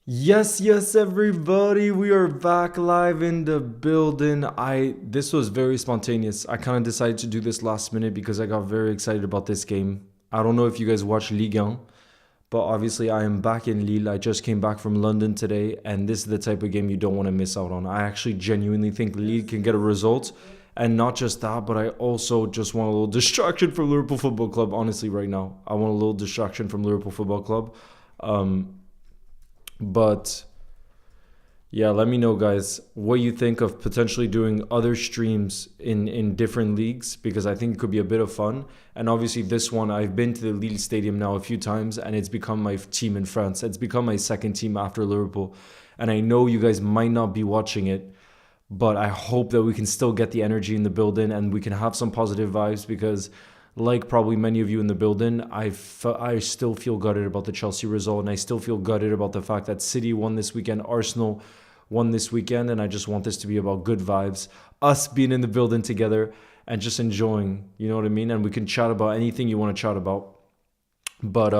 Yes, everybody. We are back live in the building. This was very spontaneous. I kind of decided to do this last minute because I got very excited about this game. I don't know if you guys watch Ligue 1, but obviously I am back in Lille. I just came back from London today, and this is the type of game you don't want to miss out on. I actually genuinely think Lille can get a result, and not just that, but I also just want a little distraction from Liverpool Football Club. Honestly, right now, I want a little distraction from Liverpool Football Club. But yeah, let me know, guys, what you think of potentially doing other streams in different leagues, because I think it could be a bit of fun. And obviously, this one, I've been to the Lille Stadium now a few times, and it's become my team in France. It's become my second team after Liverpool. And I know you guys might not be watching it, but I hope that we can still get the energy in the building and we can have some positive vibes because, like probably many of you in the building, I still feel gutted about the Chelsea result, and I still feel gutted about the fact that City won this weekend, Arsenal won this weekend, and I just want this to be about good vibes, us being in the building together and just enjoying, you know what I mean? And we can chat about anything you want to chat about. But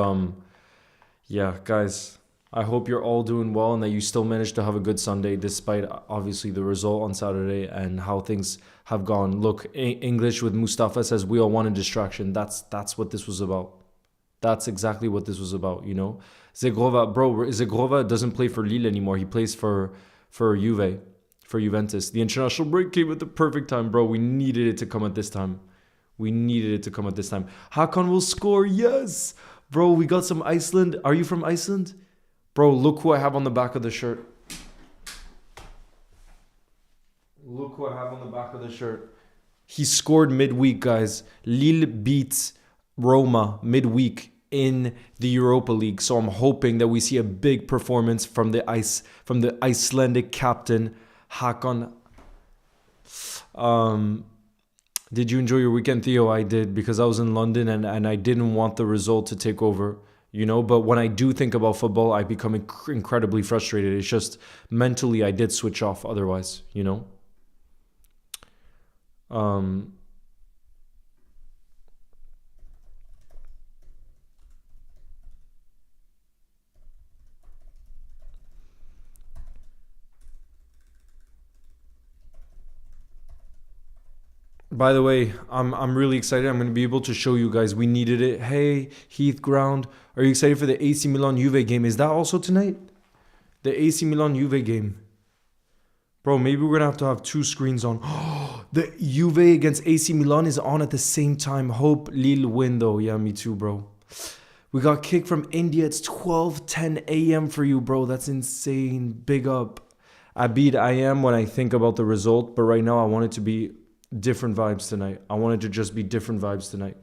yeah, guys, I hope you're all doing well and that you still managed to have a good Sunday despite obviously the result on Saturday and how things have gone. Look, English with Mustafa says we all want a distraction. That's what this was about. That's exactly what this was about, you know. Zegrova, bro, Zegrova doesn't play for Lille anymore. He plays for Juve, for Juventus. The international break came at the perfect time, bro. We needed it to come at this time. We needed it to come at this time. Hakan will score. Yes. Bro, we got some Iceland. Are you from Iceland? Bro, look who I have on the back of the shirt. Look who I have on the back of the shirt. He scored midweek, guys. Lille beats Roma midweek in the Europa League. So I'm hoping that we see a big performance from the Icelandic captain Hakan. Did you enjoy your weekend, Theo? I did, because I was in London and I didn't want the result to take over, you know. But when I do think about football, I become incredibly frustrated. It's just mentally I did switch off otherwise, you know. Um, by the way, I'm really excited. I'm going to be able to show you guys. We needed it. Hey, Heath Ground, are you excited for the AC Milan Juve game? Is that also tonight? The AC Milan Juve game. Bro, maybe we're going to have two screens on. The Juve against AC Milan is on at the same time. Hope Lille win though. Yeah, me too, bro. We got kicked from India. It's 12:10 a.m. for you, bro. That's insane. Big up. Abid, I am when I think about the result, but right now I want it to be different vibes tonight. I want it to just be different vibes tonight.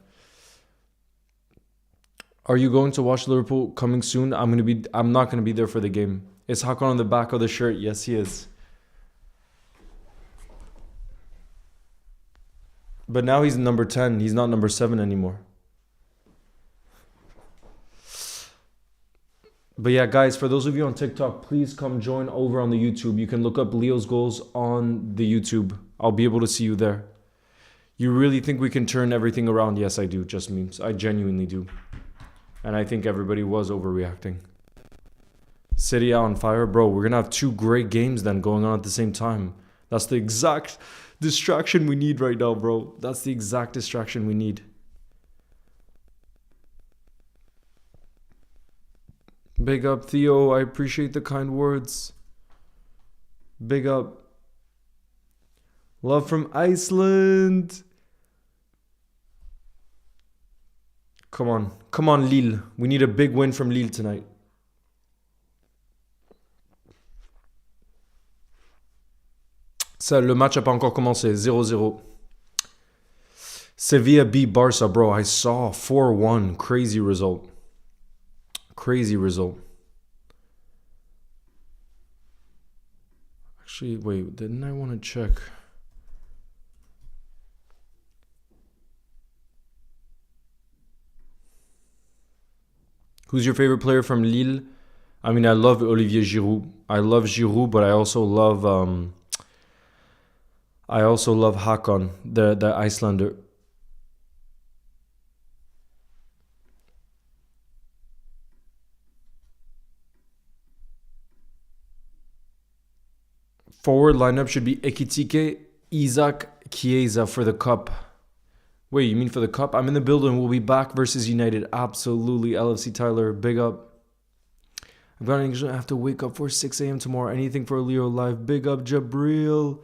Are you going to watch Liverpool coming soon? I'm not gonna be there for the game. Is Hakan on the back of the shirt? Yes, he is. But now he's number 10. He's not number 7 anymore. But yeah, guys, for those of you on TikTok, please come join over on the YouTube. You can look up Leo's goals on the YouTube. I'll be able to see you there. You really think we can turn everything around? Yes, I do. Just memes. I genuinely do. And I think everybody was overreacting. City on fire, bro. We're going to have two great games then going on at the same time. That's the exact distraction we need right now, bro. That's the exact distraction we need. Big up, Theo. I appreciate the kind words. Big up. Love from Iceland. Come on. Come on, Lille. We need a big win from Lille tonight. Ça, le match n'a pas encore commencé. 0-0. Sevilla beat Barca, bro. I saw 4-1. Crazy result. Crazy result. Actually, wait. Didn't I want to check? Who's your favorite player from Lille? I mean, I love Olivier Giroud. I love Giroud, but I also love Hakan, the Icelander. Forward lineup should be Ekitike, Isaac, Chiesa for the cup. Wait, you mean for the cup? I'm in the building. We'll be back versus United. Absolutely. LFC Tyler, big up. I've got an English. I have to wake up for 6 a.m. tomorrow. Anything for a Leo live. Big up, Jabril.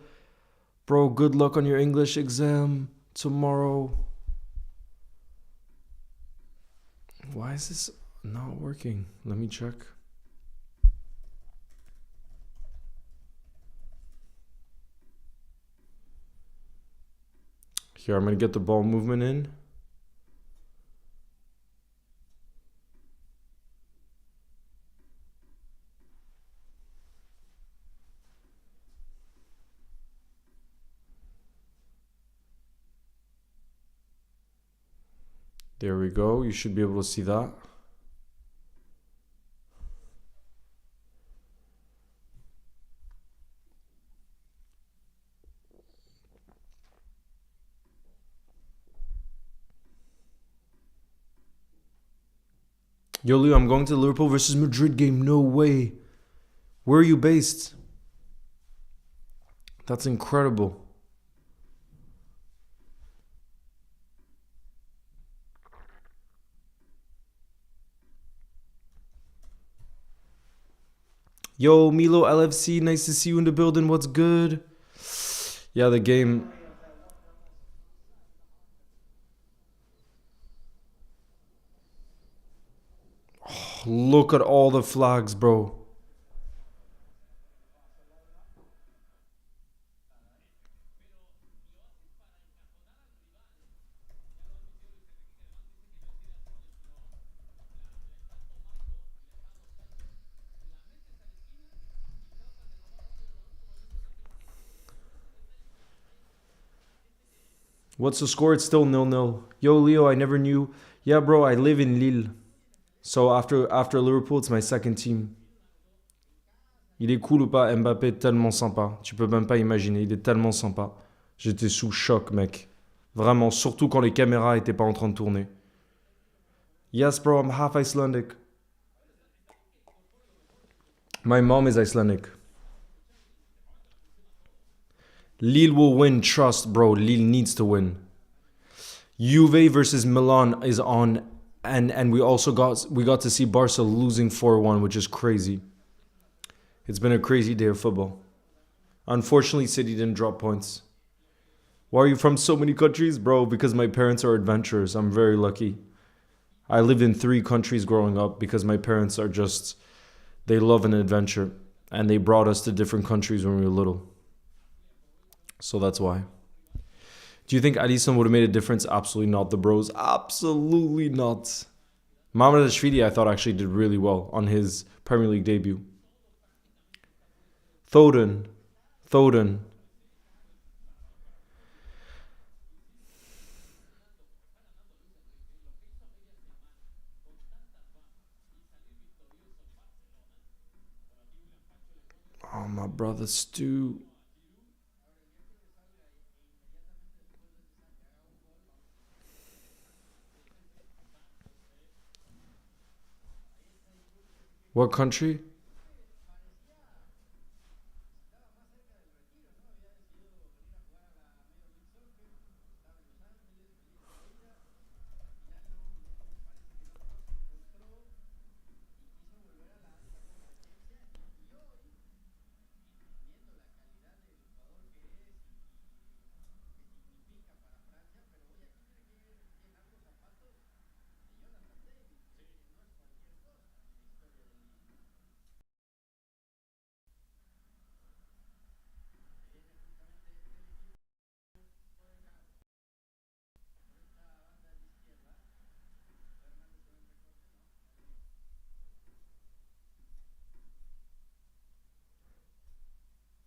Bro, good luck on your English exam tomorrow. Why is this not working? Let me check. Here, I'm going to get the ball movement in. There we go. You should be able to see that. Yo, Leo, I'm going to the Liverpool versus Madrid game. No way. Where are you based? That's incredible. Yo, Milo LFC, nice to see you in the building. What's good? Yeah, the game. Oh, look at all the flags, bro. What's the score? It's still 0-0. Yo, Leo, I never knew. Yeah, bro, I live in Lille. So after Liverpool, it's my second team. Il est cool ou pas? Mbappé, tellement sympa. Tu peux même pas imaginer. Il est tellement sympa. J'étais sous choc, mec. Vraiment, surtout quand les caméras étaient pas en train de tourner. Yes, bro, I'm half Icelandic. My mom is Icelandic. Lille will win, trust, bro. Lille needs to win. Juve versus Milan is on, and we also got to see Barca losing 4-1, which is crazy. It's been a crazy day of football. Unfortunately, City didn't drop points. Why are you from so many countries? Bro, because my parents are adventurers. I'm very lucky. I lived in 3 countries growing up because my parents are just, they love an adventure. And they brought us to different countries when we were little. So that's why. Do you think Alisson would have made a difference? Absolutely not. The bros, absolutely not. Mamardashvili, I thought, actually did really well on his Premier League debut. Thoden. Oh, my brother Stu. What country?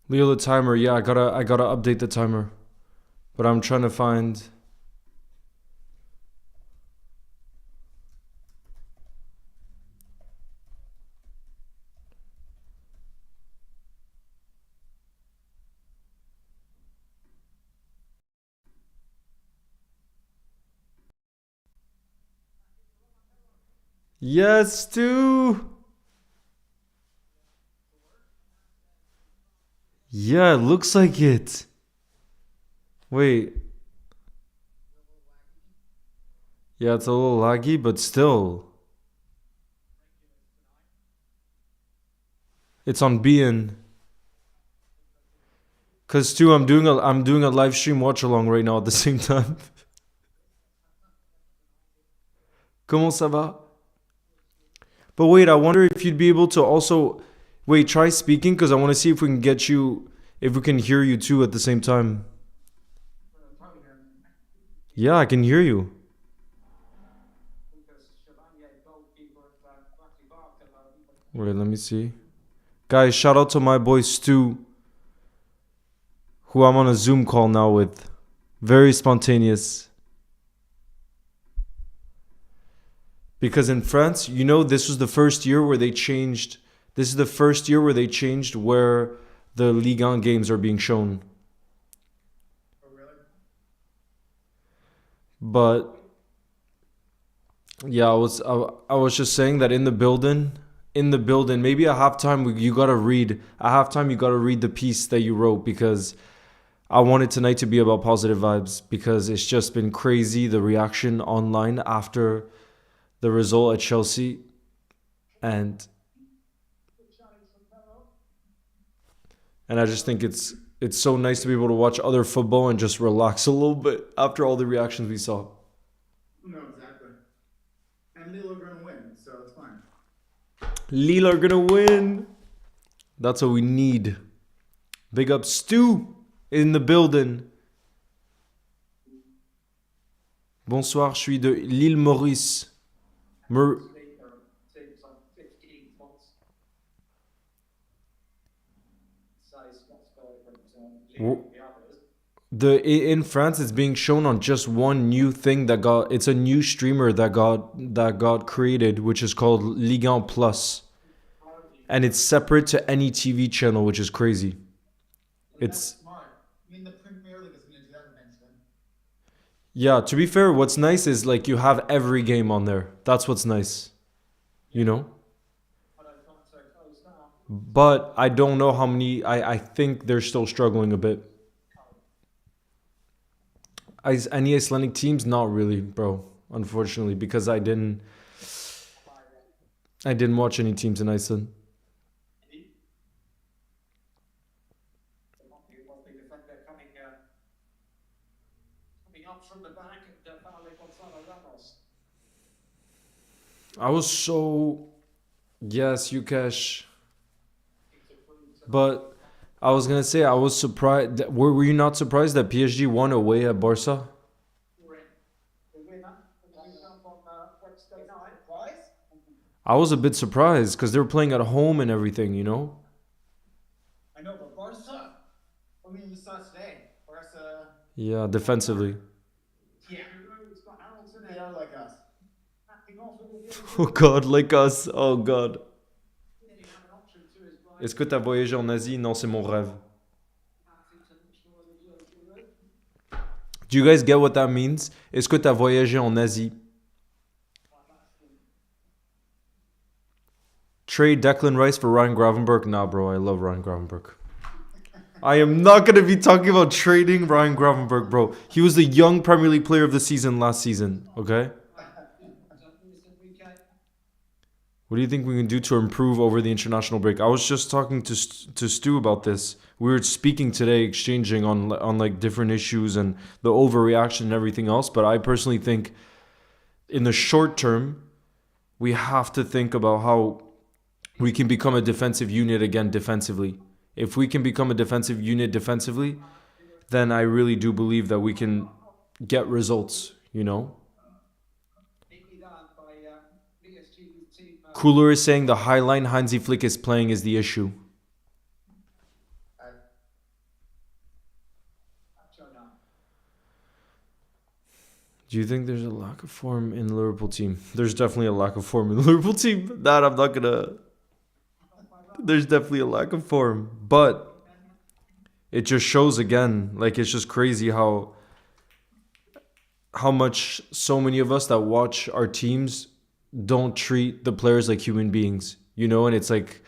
Leo, the timer. Yeah, I gotta update the timer. But I'm trying to find. Yes, Stu. Yeah, it looks like it. Wait. Yeah, it's a little laggy, but still. It's on beIN. Cause too, I'm doing a live stream watch along right now at the same time. Comment ça va? But wait, I wonder if you'd be able to also wait. Try speaking, cause I want to see if we can get you, if we can hear you too at the same time. Yeah, I can hear you. Wait, let me see. Guys, shout out to my boy Stu, who I'm on a Zoom call now with. Very spontaneous. Because in France, this was the first year where they changed. This is the first year where they changed where the Ligue 1 games are being shown. But yeah, I was just saying that in the building, maybe at halftime you gotta read the piece that you wrote because I wanted tonight to be about positive vibes because it's just been crazy the reaction online after the result at Chelsea and I just think it's so nice to be able to watch other football and just relax a little bit after all the reactions we saw. Lille are gonna win. That's what we need. Big up Stu in the building. Bonsoir, je suis de l'île Maurice. In France it's being shown on just one new thing it's a new streamer that got created, which is called Ligue 1 Plus, and it's separate to any TV channel, which is crazy. It's Yeah, to be fair, what's nice is like you have every game on there. That's what's nice, you know? But I don't know how many I think they're still struggling a bit. Any Icelandic teams? Not really, bro. Unfortunately, because I didn't watch any teams in Iceland. I was so Yes, Yukesh. But I was gonna say I was surprised. Were you not surprised that PSG won away at Barca? I was a bit surprised because they were playing at home and everything. Yeah, defensively. Oh God, like us. Oh God. Est-ce que t'as voyagé en Asie? Non, c'est mon rêve. Do you guys get what that means? Est-ce que t'as voyagé en Asie? Trade Declan Rice for Ryan Gravenberg? Nah, bro, I love Ryan Gravenberg. I am not going to be talking about trading Ryan Gravenberg, bro. He was the young Premier League player of the season last season, okay? What do you think we can do to improve over the international break? I was just talking to Stu about this. We were speaking today, exchanging on like different issues and the overreaction and everything else. But I personally think, in the short term, we have to think about how we can become a defensive unit again defensively. If we can become a defensive unit defensively, then I really do believe that we can get results. Cooler is saying the highline Hansi Flick is playing is the issue. Do you think there's a lack of form in the Liverpool team? There's definitely a lack of form in the Liverpool team. That I'm not gonna. There's definitely a lack of form, but it just shows again. Like, it's just crazy how much so many of us that watch our teams don't treat the players like human beings. And it's like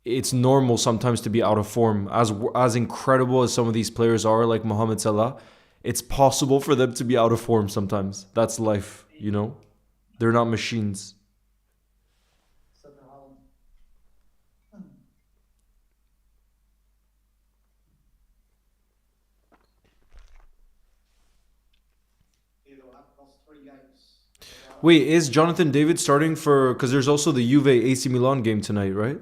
it's normal sometimes to be out of form. As incredible as some of these players are, like Mohamed Salah, it's possible for them to be out of form sometimes. That's life, you know? They're not machines. Wait, is Jonathan David starting for? Because there's also the Juve AC Milan game tonight, right?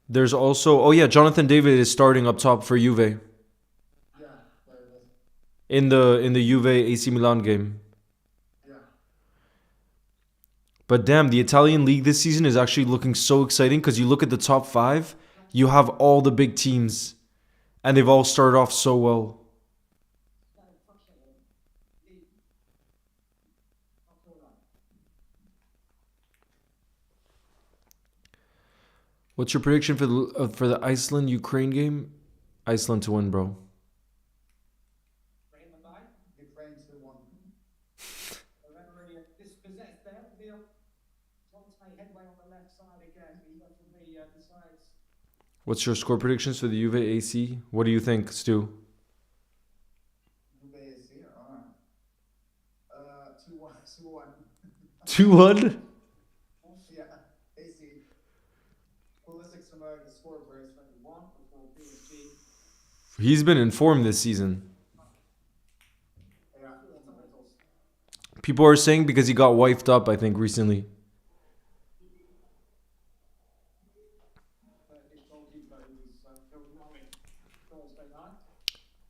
There's also, oh yeah, Jonathan David is starting up top for Juve in the Juve AC Milan game. But damn, the Italian league this season is actually looking so exciting because you look at the top five, you have all the big teams, and they've all started off so well. What's your prediction for the Iceland Ukraine game? Iceland to win, bro. What's your score predictions for the Juve AC? What do you think, Stu? 2-1. He's been informed this season. People are saying because he got wifed up, I think, recently.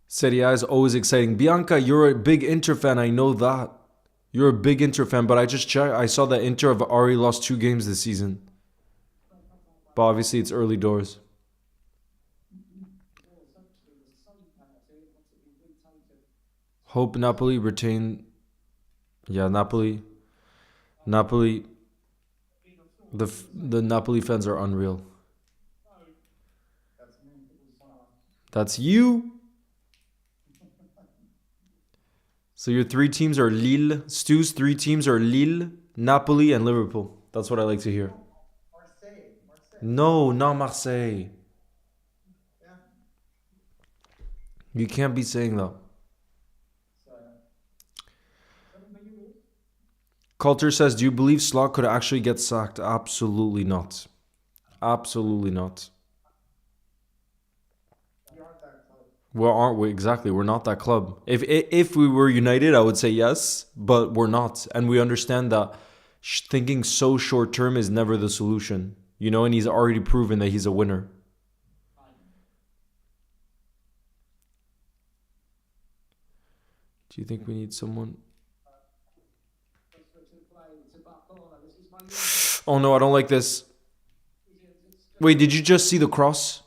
Serie A is always exciting. Bianca, you're a big Inter fan. I know that. You're a big Inter fan, but I just checked. I saw that Inter have already lost 2 games this season. But obviously, it's early doors. Hope Napoli retain. Yeah, Napoli. Napoli. The Napoli fans are unreal. That's you. So your 3 teams are Lille. Stu's 3 teams are Lille, Napoli, and Liverpool. That's what I like to hear. No, not Marseille. You can't be saying that. Coulter says, do you believe Slot could actually get sacked? Absolutely not. Absolutely not. Well, aren't we? Exactly. We're not that club. If we were United, I would say yes, but we're not. And we understand that thinking so short term is never the solution. You know, and he's already proven that he's a winner. Do you think we need someone? Oh no, I don't like this. Wait, did you just see the cross?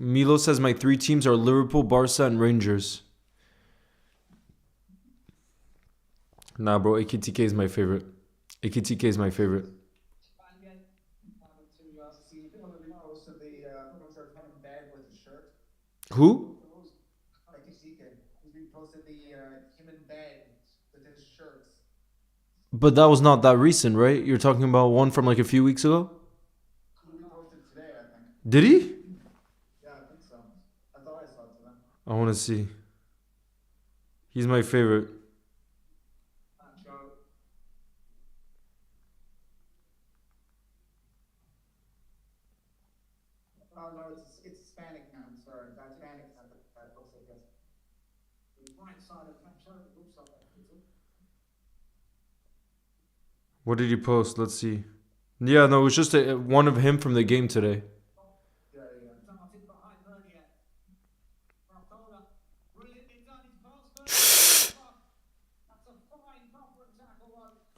Milo says my 3 teams are Liverpool, Barca, and Rangers. Nah, bro, AKTK is my favorite. AKTK is my favorite. Who? But that was not that recent, right? You're talking about one from like a few weeks ago? Did he? I want to see. He's my favorite. What did he post? Let's see. Yeah, no, it was just one of him from the game today.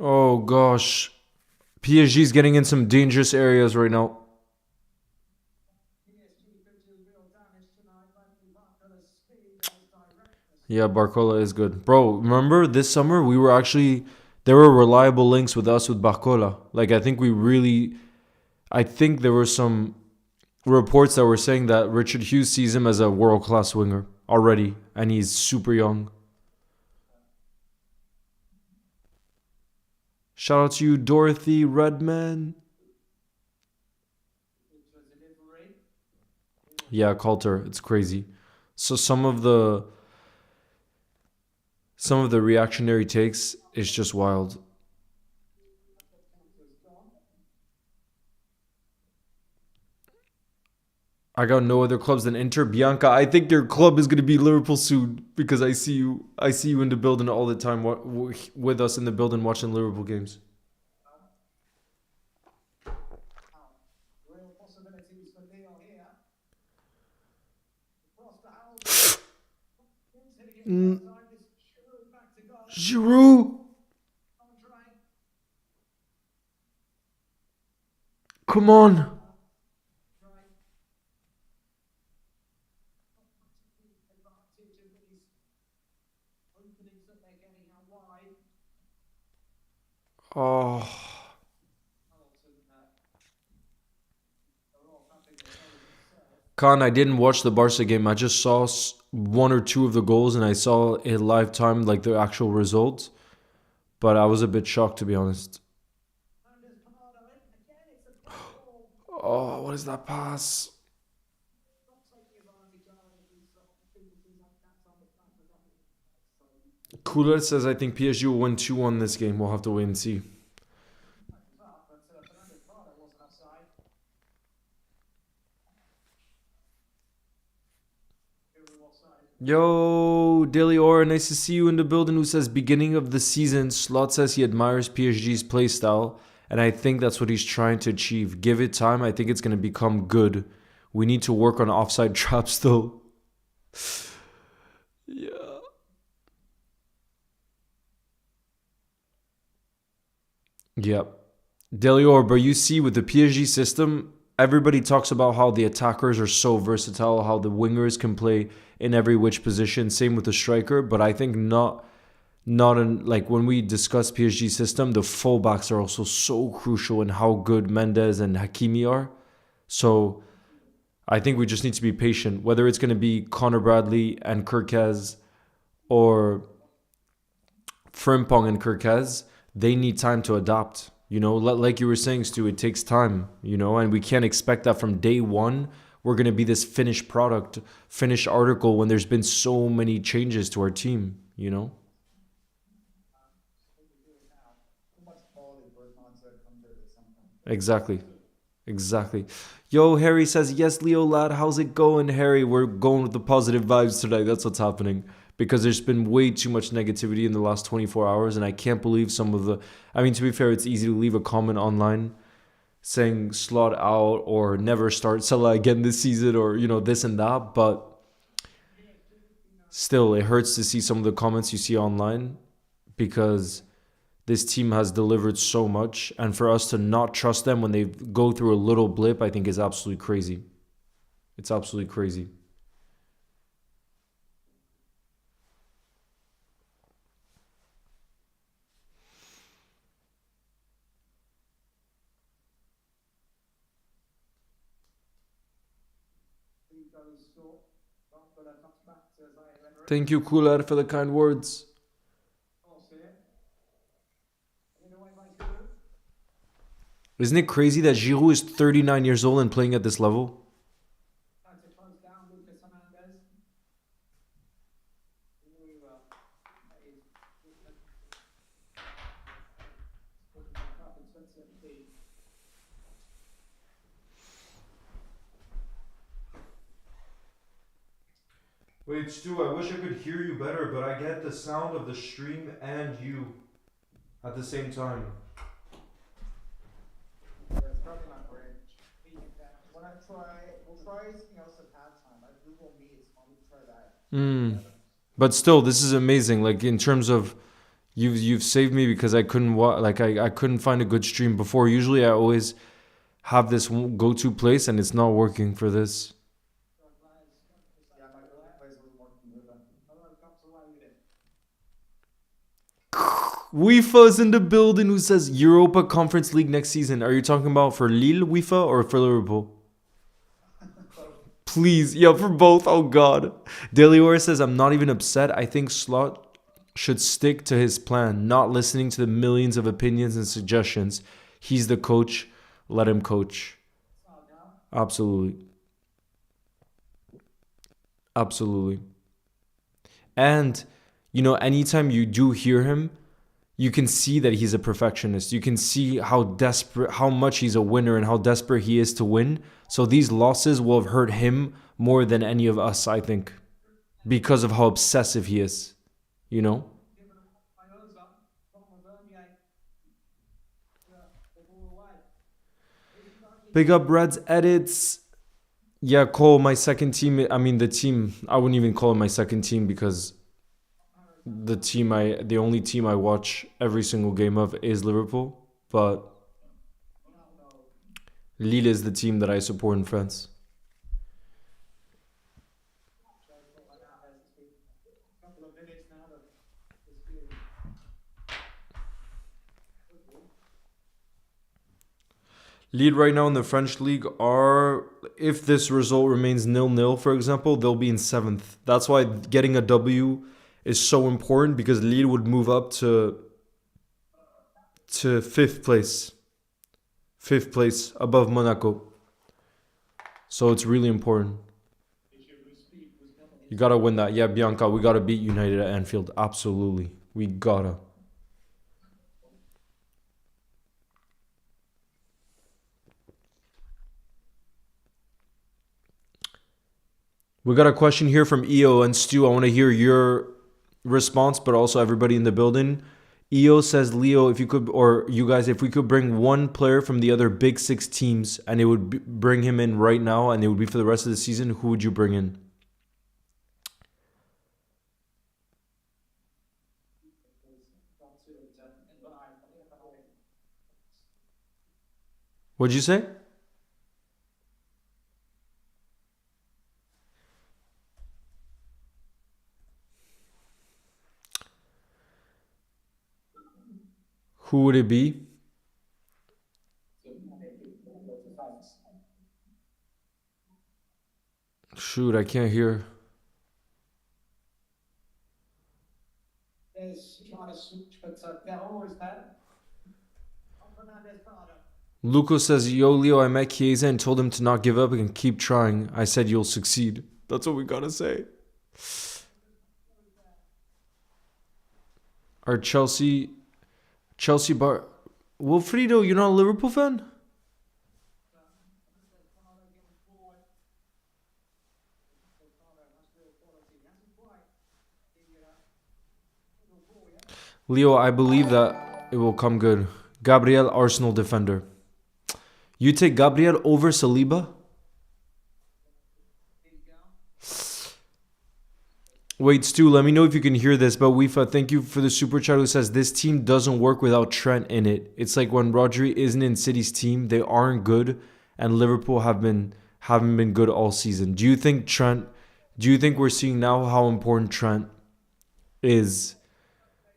Oh gosh. PSG's getting in some dangerous areas right now. Yeah, Barcola is good. Bro, remember this summer we were actually there were reliable links with us with Barcola. Like I think there were some reports that were saying that Richard Hughes sees him as a world class winger already, and he's super young. Shout out to you, Dorothy Redman. Yeah, Coulter, it's crazy. So some of the reactionary takes is just wild. I got no other clubs than Inter. Bianca, I think your club is gonna be Liverpool soon because I see you. I see you in the building all the time with us in the building watching Liverpool games. Mm, Giroud, come on. Oh, Khan, I didn't watch the Barca game. I just saw one or two of the goals, and I saw it live time, like the actual results. But I was a bit shocked, to be honest. Oh, what is that pass? Cooler says I think PSG will win 2-1 this game. We'll have to wait and see. Yo, Daily Aura, nice to see you in the building. Who says beginning of the season, Slot says he admires PSG's playstyle, and I think that's what he's trying to achieve. Give it time, I think it's going to become good. We need to work on offside traps though. Yeah. Yep. Delior, but you see with the PSG system, everybody talks about how the attackers are so versatile, how the wingers can play in every which position. Same with the striker, but I think not in like when we discuss PSG system, the fullbacks are also so crucial in how good Mendes and Hakimi are. So I think we just need to be patient. Whether it's going to be Connor Bradley and Kirkez or Frimpong and Kirkez, they need time to adapt. Like you were saying, Stu, it takes time, and we can't expect that from day one. We're going to be this finished product, finished article when there's been so many changes to our team. Exactly. Exactly. Yo, Harry says, yes, Leo lad, how's it going, Harry? We're going with the positive vibes tonight. That's what's happening. Because there's been way too much negativity in the last 24 hours, and I can't believe some of the. I mean, to be fair, it's easy to leave a comment online saying slot out or never start Salah again this season or, this and that. But still, it hurts to see some of the comments you see online because this team has delivered so much, and for us to not trust them when they go through a little blip, I think is absolutely crazy. It's absolutely crazy. Thank you, Kular, for the kind words. Isn't it crazy that Giroud is 39 years old and playing at this level? Wait, Stu, I wish I could hear you better, but I get the sound of the stream and you at the same time. Mm. But still, this is amazing. Like in terms of you've saved me because I couldn't I couldn't find a good stream before. Usually, I always have this go-to place, and it's not working for this. WIFA's in the building who says Europa Conference League next season. Are you talking about for Lille WIFA or for Liverpool? Please. Yeah, for both. Oh, God. Delior says, I'm not even upset. I think Slot should stick to his plan, not listening to the millions of opinions and suggestions. He's the coach. Let him coach. Absolutely. Absolutely. And, anytime you do hear him, you can see that he's a perfectionist. You can see how much he's a winner and how desperate he is to win. So these losses will have hurt him more than any of us, I think, because of how obsessive he is, you know? Big up Red's edits. Yeah, Cole, my second team. I mean, the team, I wouldn't even call it my second team because the only team I watch every single game of is Liverpool. But Lille is the team that I support in France. Lead right now in the French league are, if this result remains 0-0, for example, they'll be in seventh. That's why getting a W is so important because Lille would move up to fifth place above Monaco. So it's really important. You gotta win that. Yeah, Bianca, we gotta beat United at Anfield. Absolutely, we gotta. We got a question here from EO and Stu. I want to hear your response, but also everybody in the building. EO says, Leo, if you could, or you guys, if we could bring one player from the other big six teams and it would bring him in right now and it would be for the rest of the season, who would you bring in? What'd you say? Who would it be? Shoot, I can't hear. Luco says, Yo, Leo, I met Chiesa and told him to not give up and keep trying. I said you'll succeed. That's what we gotta say. Our Chelsea bar. Wilfrido, you're not a Liverpool fan? Leo, I believe that it will come good. Gabriel, Arsenal defender. You take Gabriel over Saliba? Wait, Stu, let me know if you can hear this. But Wifa, thank you for the super chat who says this team doesn't work without Trent in it. It's like when Rodri isn't in City's team, they aren't good, and Liverpool haven't been good all season. Do you think we're seeing now how important Trent is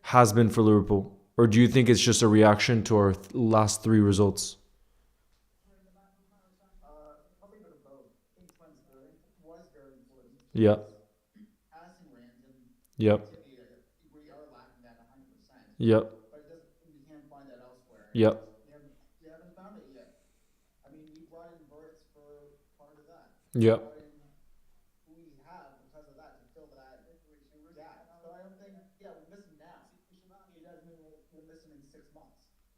has been for Liverpool? Or do you think it's just a reaction to our last three results? Yeah. Yep. Yep. Yep. Yep.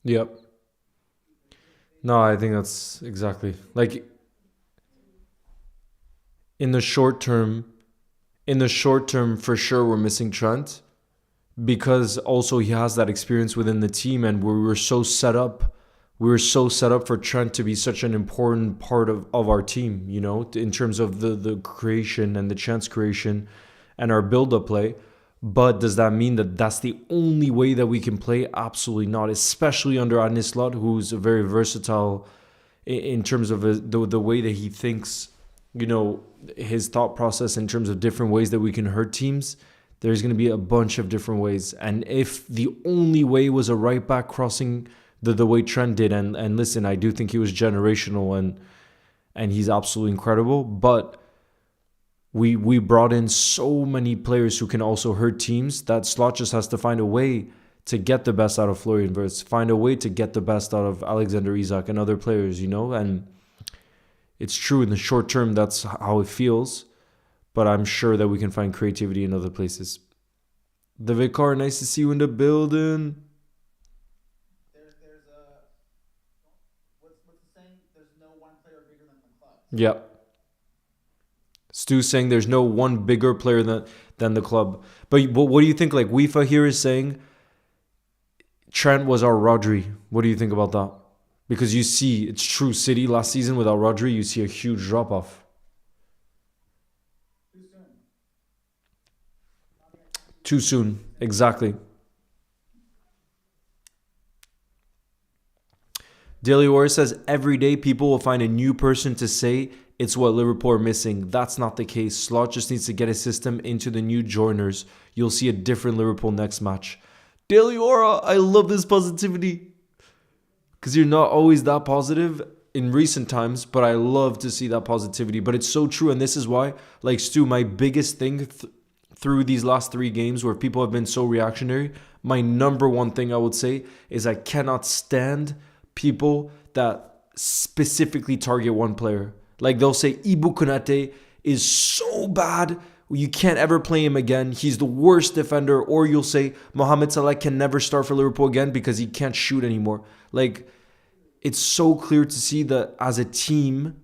Yep. No, I think that's exactly like in the short term. In the short term, for sure, we're missing Trent because also he has that experience within the team, and we were so set up. We were so set up for Trent to be such an important part of our team, in terms of the creation and the chance creation and our build-up play. But does that mean that that's the only way that we can play? Absolutely not, especially under Anislot, who's very versatile in terms of the way that he thinks, his thought process in terms of different ways that we can hurt teams. There's going to be a bunch of different ways. And if the only way was a right back crossing the way Trent did, and listen, I do think he was generational and he's absolutely incredible. But We brought in so many players who can also hurt teams that Slot just has to find a way to get the best out of Florian Wirtz, find a way to get the best out of Alexander Isak and other players, you know? And it's true in the short term, that's how it feels, but I'm sure that we can find creativity in other places. The Vicar, nice to see you in the building. Yeah. Stu saying there's no one bigger player than the club. But what do you think? Like UEFA here is saying Trent was our Rodri. What do you think about that? Because you see, it's true. City last season without Rodri, you see a huge drop off. Too soon. Exactly. Daily Warrior says every day people will find a new person to say it's what Liverpool are missing. That's not the case. Slot just needs to get his system into the new joiners. You'll see a different Liverpool next match. Daily Aura, I love this positivity. Because you're not always that positive in recent times, but I love to see that positivity. But it's so true, and this is why, like Stu, my biggest thing through these last 3 games where people have been so reactionary, my number one thing I would say is I cannot stand people that specifically target one player. Like they'll say Ibu Konate is so bad, you can't ever play him again. He's the worst defender. Or you'll say Mohamed Salah can never start for Liverpool again because he can't shoot anymore. Like it's so clear to see that as a team,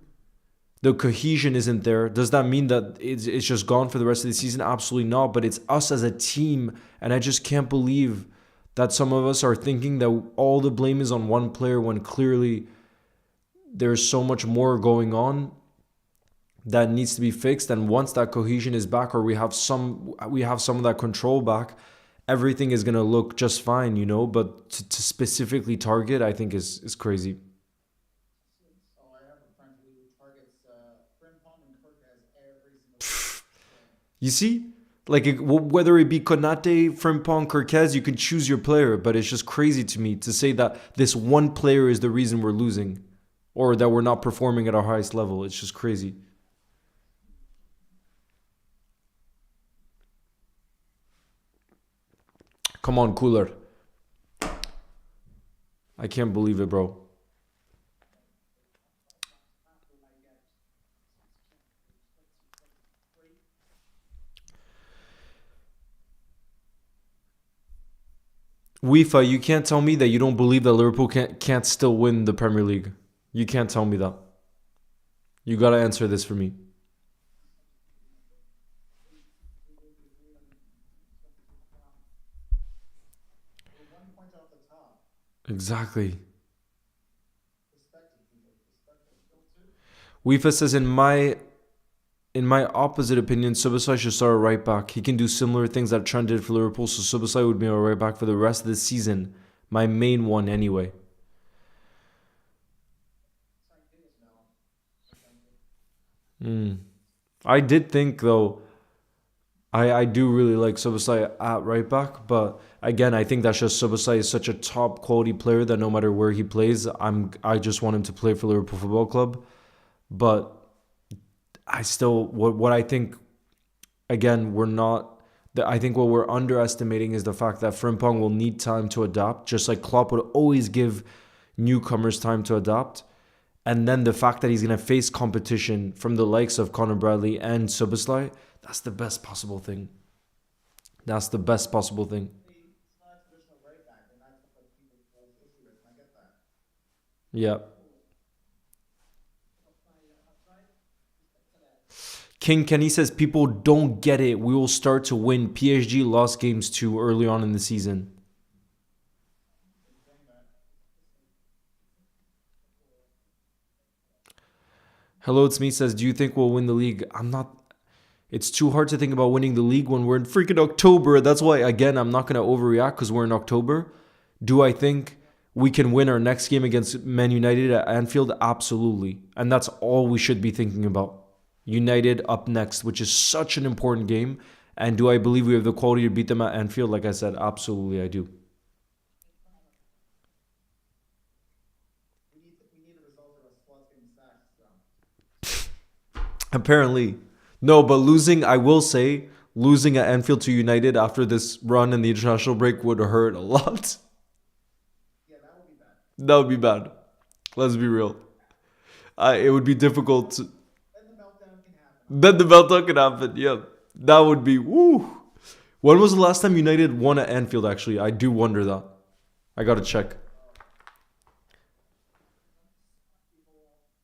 the cohesion isn't there. Does that mean that it's just gone for the rest of the season? Absolutely not. But it's us as a team. And I just can't believe that some of us are thinking that all the blame is on one player when clearly there's so much more going on that needs to be fixed. And once that cohesion is back, or we have some of that control back, everything is gonna look just fine, you know. But to specifically target, I think is crazy. You see, like whether it be Konate, Frimpong, Kirkez, you can choose your player, but it's just crazy to me to say that this one player is the reason we're losing, or that we're not performing at our highest level. It's just crazy. Come on, Cooler. I can't believe it, bro. UEFA, you can't tell me that you don't believe that Liverpool can't still win the Premier League. You can't tell me that. You gotta answer this for me. Exactly. UEFA says in my opposite opinion, Subasai should start a right back. He can do similar things that Trent did for Liverpool, so Subasai would be a right back for the rest of the season. My main one anyway. Mm. I did think though, I do really like Subasai at right back, but again, I think that's just Subasai is such a top quality player that no matter where he plays, I just want him to play for Liverpool Football Club. But I still what I think again we're not. I think what we're underestimating is the fact that Frimpong will need time to adapt, just like Klopp would always give newcomers time to adapt. And then the fact that he's going to face competition from the likes of Conor Bradley and Soboslai, that's the best possible thing. That's the best possible thing. Yeah. King Kenny says people don't get it. We will start to win. PSG lost games too early on in the season. Hello, it's me says, do you think we'll win the league? I'm not. It's too hard to think about winning the league when we're in freaking October. That's why, again, I'm not going to overreact because we're in October. Do I think we can win our next game against Man United at Anfield? Absolutely. And that's all we should be thinking about. United up next, which is such an important game. And do I believe we have the quality to beat them at Anfield? Like I said, absolutely, I do. Apparently, No, but losing, I will say, losing at Anfield to United after this run in the international break would hurt a lot. That would be bad. Let's be real. It would be difficult. Then the meltdown can happen. Yeah, that would be woo. When was the last time United won at Anfield? Actually, I do wonder that. I gotta check.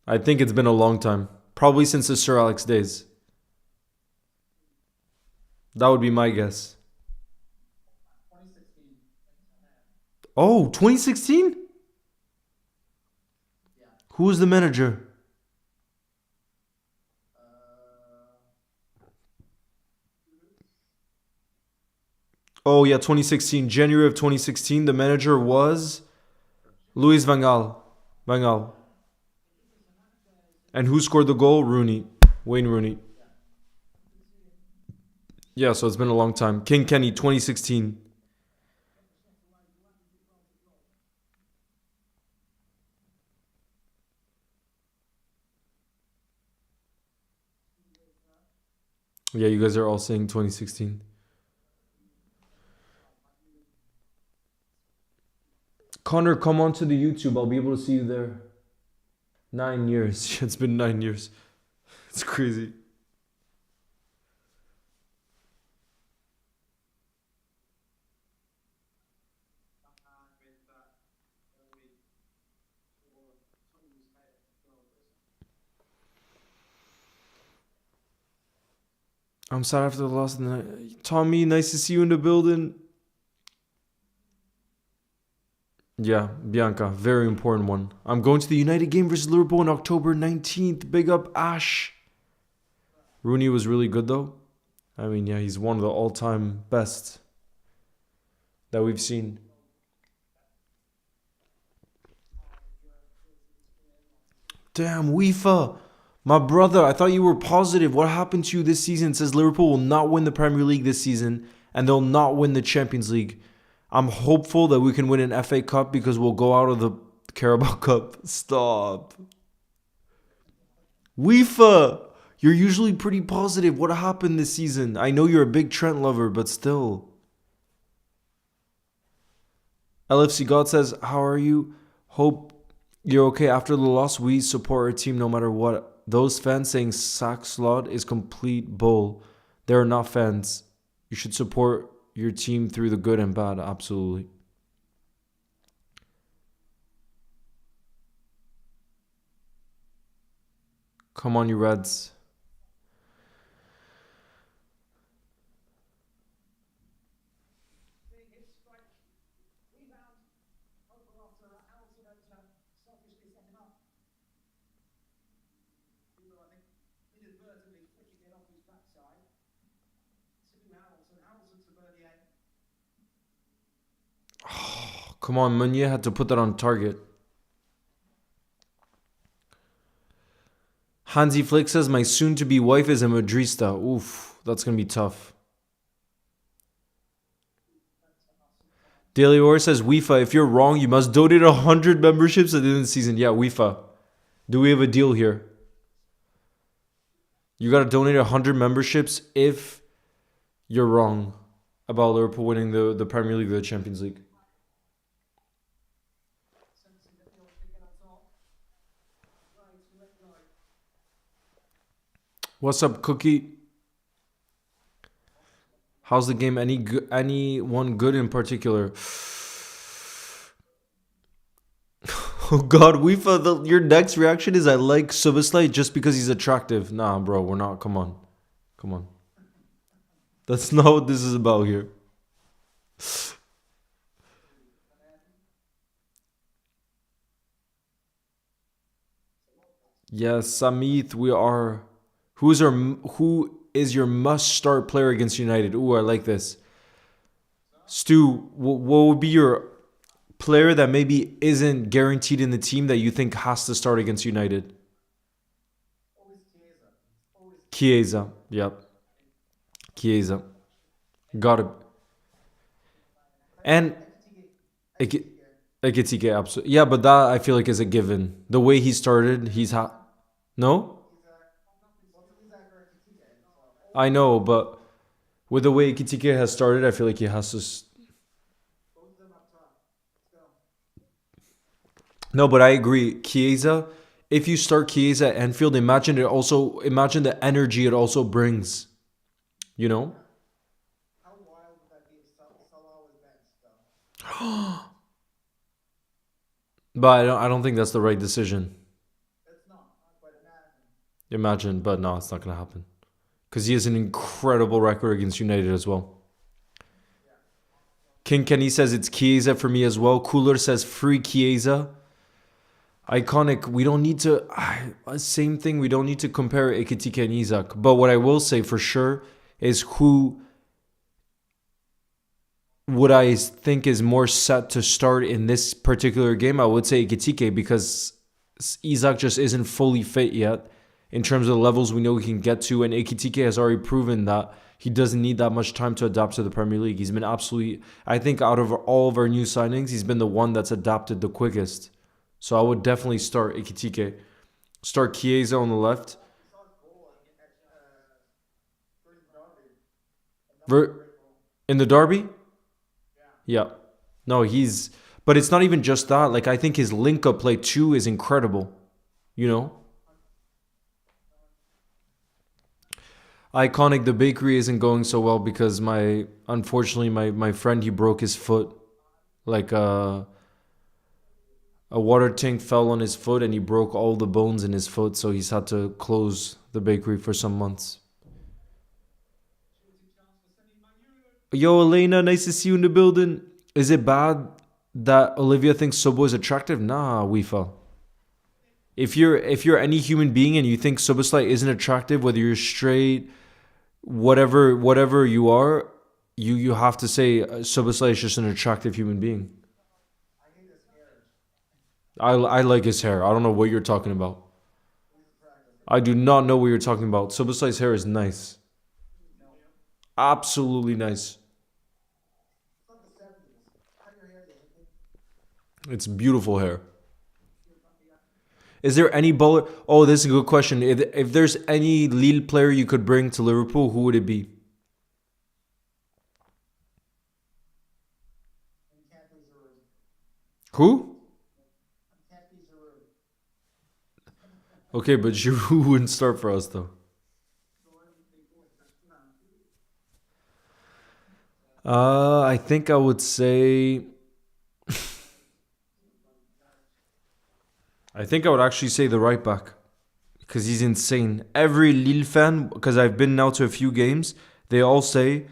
I think it's been a long time. Probably since the Sir Alex days. That would be my guess. Oh, 2016? Who was the manager? Oh yeah, 2016. January of 2016. The manager was Luis Van Gaal. Van Gaal. And who scored the goal? Rooney. Wayne Rooney. Yeah, so it's been a long time. King Kenny, 2016. Yeah, you guys are all saying 2016. Connor, come on to the YouTube. I'll be able to see you there. 9 years. It's been 9 years. It's crazy. I'm sad after the loss of the night. Tommy, nice to see you in the building. Yeah, Bianca, very important one. I'm going to the United game versus Liverpool on October 19th. Big up Ash. Rooney was really good though. I mean, yeah, he's one of the all-time best that we've seen. Damn, UEFA. My brother, I thought you were positive. What happened to you this season? It says Liverpool will not win the Premier League this season and they'll not win the Champions League. I'm hopeful that we can win an FA Cup because we'll go out of the Carabao Cup. Stop. UEFA, you're usually pretty positive. What happened this season? I know you're a big Trent lover, but still. LFC God says, how are you? Hope you're okay. After the loss, we support our team no matter what. Those fans saying Saxlot is complete bull. They're not fans. You should support your team through the good and bad. Absolutely. Come on, you Reds. Come on, Meunier had to put that on target. Hansi Flick says, my soon-to-be wife is a Madrista. Oof, that's going to be tough. Daily Or says, UEFA, if you're wrong, you must donate 100 memberships at the end of the season. Yeah, UEFA. Do we have a deal here? You got to donate 100 memberships if you're wrong about Liverpool winning the Premier League or the Champions League. What's up, Cookie? How's the game? Anyone good in particular? Oh God, UEFA. Your next reaction is I like Suboslai just because he's attractive. Nah, bro, we're not. Come on, come on. That's not what this is about here. Yes, Samith, we are. Who is your must start player against United? Ooh, I like this. Stu, what would be your player that maybe isn't guaranteed in the team that you think has to start against United? Chiesa. Yep. Chiesa. Got it. And Ekitike, absolutely. Yeah, but that I feel like is a given. The way he started, no? I know, but with the way Ekitike has started, I feel like he has to. No, but I agree. Chiesa, if you start Chiesa at Anfield, imagine the energy it also brings. You know. But I don't think that's the right decision. Imagine, but no, it's not gonna happen because he has an incredible record against United as well. King Kenny says it's Chiesa for me as well. Cooler says free Chiesa. Iconic. We don't need to. Same thing. We don't need to compare Ekitike and Isaac. But what I will say for sure is who would I think is more set to start in this particular game. I would say Ekitike because Isaac just isn't fully fit yet in terms of the levels we know he can get to, and Ekitike has already proven that he doesn't need that much time to adapt to the Premier League. He's been absolutely, I think, out of all of our new signings, he's been the one that's adapted the quickest. So I would definitely start Ekitike. Start Chiesa on the left. In the derby? Yeah. No, but it's not even just that. Like, I think his link up play too is incredible. You know? Iconic, the bakery isn't going so well because unfortunately, my friend, he broke his foot. Like, a water tank fell on his foot and he broke all the bones in his foot, so he's had to close the bakery for some months. Yo, Elena, nice to see you in the building. Is it bad that Olivia thinks Sobo is attractive? Nah, Wifa. If you're any human being and you think Soboslai isn't attractive, whether you're straight, whatever you are, you have to say Soboslai is just an attractive human being. I like his hair. I don't know what you're talking about. I do not know what you're talking about. Soboslai's hair is nice. Absolutely nice. It's beautiful hair. Is there any bowler? Oh, this is a good question. If there's any Lille player you could bring to Liverpool, who would it be? Who? Okay, but Giroud wouldn't start for us though. I think I would say. I think I would actually say the right back because he's insane. Every Lille fan, because I've been now to a few games, they all say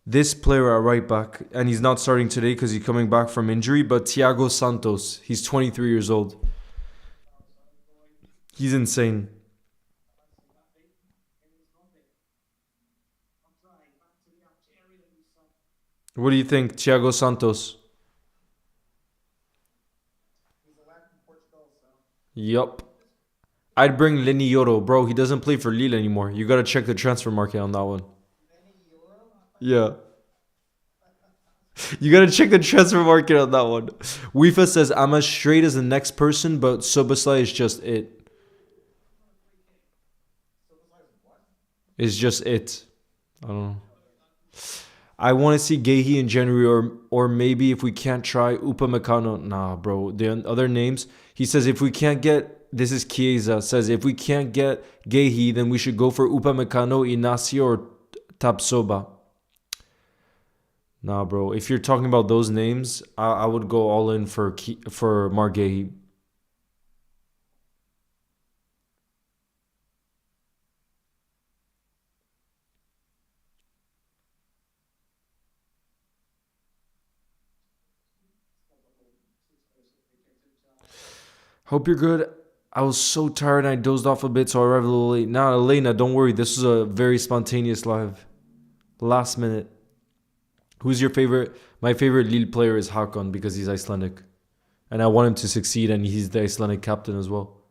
this player at right back, and he's not starting today because he's coming back from injury. But Thiago Santos, he's 23 years old. He's insane. What do you think, Thiago Santos? Yup. I'd bring Lenny Yoro, bro. He doesn't play for Lille anymore. You gotta check the transfer market on that one. Yeah. You gotta check the transfer market on that one. Wifa says I'm as straight as the next person, but Soboslai is just it. Is just it. I don't know. I want to see Gehi in January, or maybe if we can't try Upamecano. Nah, bro. The other names. He says if we can't get, this is Chiesa, says if we can't get Gehi, then we should go for Upamecano, Inacio, or Tapsoba. Nah, bro. If you're talking about those names, I would go all in for Margehi. Hope you're good. I was so tired and I dozed off a bit, so I arrived a little late. Nah, Elena, don't worry. This was a very spontaneous live. Last minute. Who's your favorite? My favorite Lille player is Hakan because he's Icelandic. And I want him to succeed, and he's the Icelandic captain as well.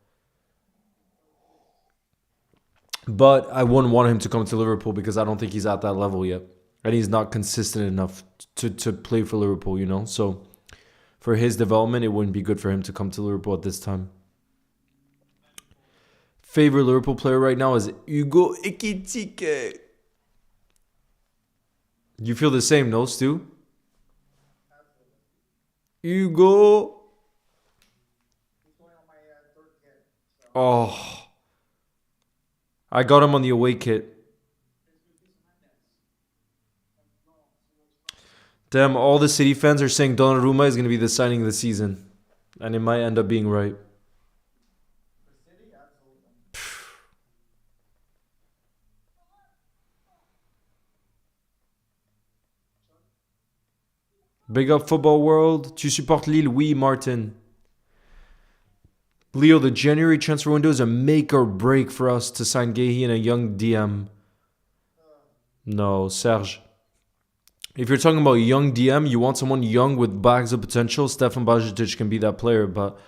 But I wouldn't want him to come to Liverpool because I don't think he's at that level yet. And he's not consistent enough to play for Liverpool, you know? So for his development, it wouldn't be good for him to come to Liverpool at this time. Favorite Liverpool player right now is Hugo Ekitike. You feel the same, no, Stu? Hugo. Oh, I got him on the away kit. Damn, all the City fans are saying Donnarumma is going to be the signing of the season. And it might end up being right. Big up football world. Tu supportes Lille? Oui, Martin. Leo, the January transfer window is a make or break for us to sign Gehi and a young DM. No, Serge. If you're talking about young DM, you want someone young with bags of potential. Stefan Bajic can be that player, but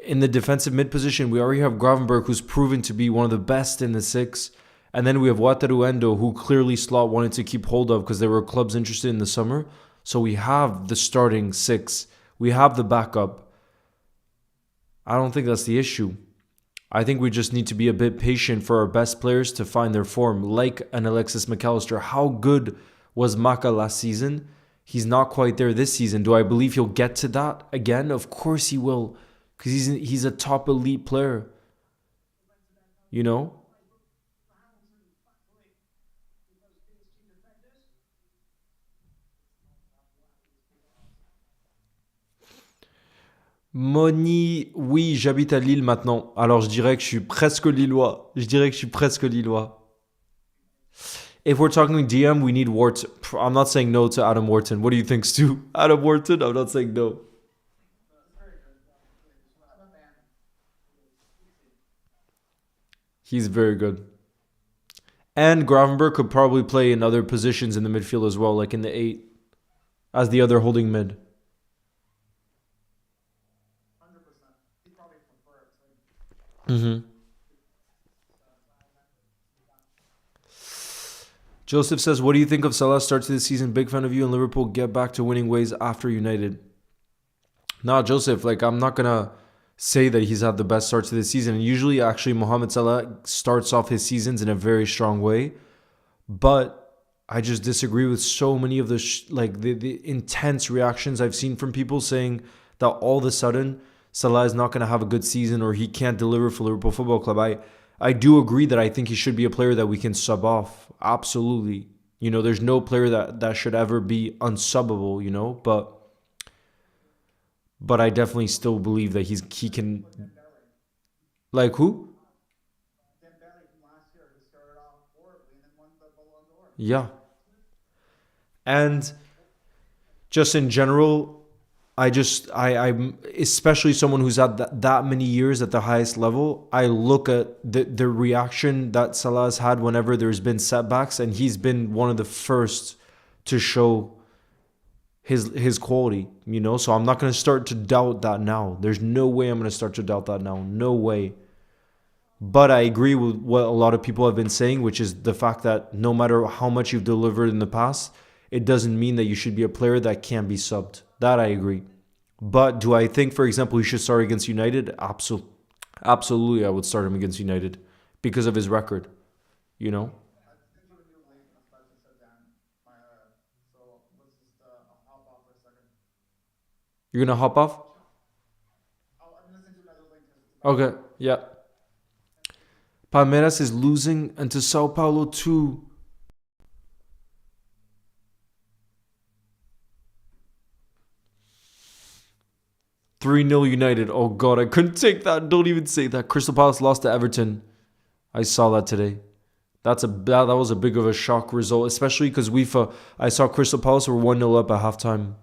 in the defensive mid position, we already have Gravenberg, who's proven to be one of the best in the six. And then we have Wataru Endo, who clearly Slot wanted to keep hold of because there were clubs interested in the summer. So we have the starting six. We have the backup. I don't think that's the issue. I think we just need to be a bit patient for our best players to find their form, like an Alexis McAllister. How good was Maka last season? He's not quite there this season. Do I believe he'll get to that again? Of course he will, because he's a top elite player. You know? Moni, oui, j'habite à Lille maintenant. Alors je dirais que je suis presque lillois. Je dirais que je suis presque lillois. If we're talking DM, we need Wharton. I'm not saying no to Adam Wharton. What do you think, Stu? Adam Wharton? I'm not saying no. He's very good. And Gravenberg could probably play in other positions in the midfield as well, like in the 8, as the other holding mid. Mm-hmm. Joseph says, what do you think of Salah's start to the season? Big fan of you, and Liverpool get back to winning ways after United. Nah, Joseph, like, I'm not going to say that he's had the best start to the season. And usually, actually, Mohamed Salah starts off his seasons in a very strong way. But I just disagree with so many of the the intense reactions I've seen from people saying that all of a sudden Salah is not going to have a good season or he can't deliver for Liverpool Football Club. I do agree that I think he should be a player that we can sub off. Absolutely. You know, there's no player that should ever be unsubbable, you know, but I definitely still believe that he can. Like who? Yeah. And just in general, I'm especially someone who's had that many years at the highest level. I look at the reaction that Salah's had whenever there's been setbacks, and he's been one of the first to show his quality, you know. So I'm not going to start to doubt that now. There's no way I'm going to start to doubt that now. No way. But I agree with what a lot of people have been saying, which is the fact that no matter how much you've delivered in the past, it doesn't mean that you should be a player that can't be subbed. That I agree. But do I think, for example, he should start against United? Absolutely, I would start him against United because of his record, you know? You're going to hop off? Okay, yeah. Palmeiras is losing and to Sao Paulo too. 3-0 United. Oh God, I couldn't take that. Don't even say that. Crystal Palace lost to Everton. I saw that today. That was a big of a shock result, especially because I saw Crystal Palace were 1-0 up at halftime.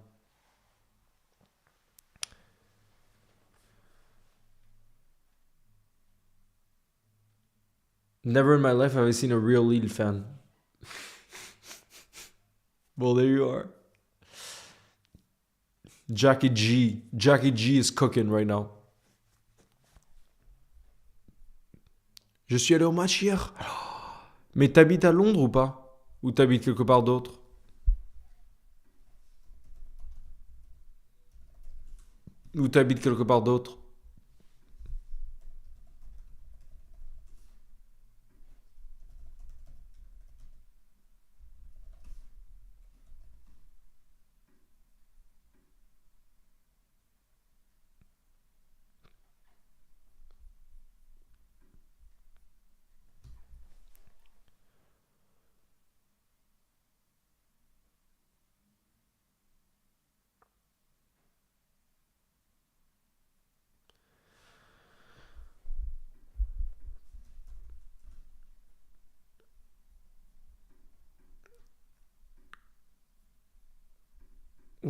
Never in my life have I seen a real Lille fan. Well, there you are. Jackie G. Jackie G is cooking right now. Je suis allé au match hier. Mais t'habites à Londres ou pas? Ou t'habites quelque part d'autre? Ou t'habites quelque part d'autre?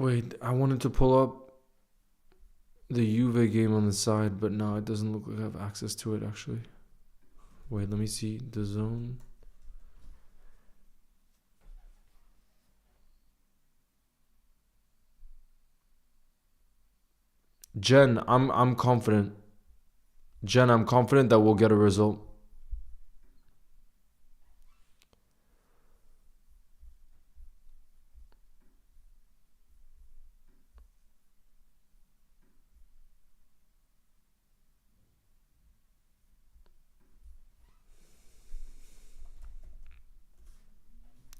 Wait, I wanted to pull up the Juve game on the side, but no, it doesn't look like I have access to it actually. Wait, let me see the zone. Jen, I'm confident. Jen, I'm confident that we'll get a result.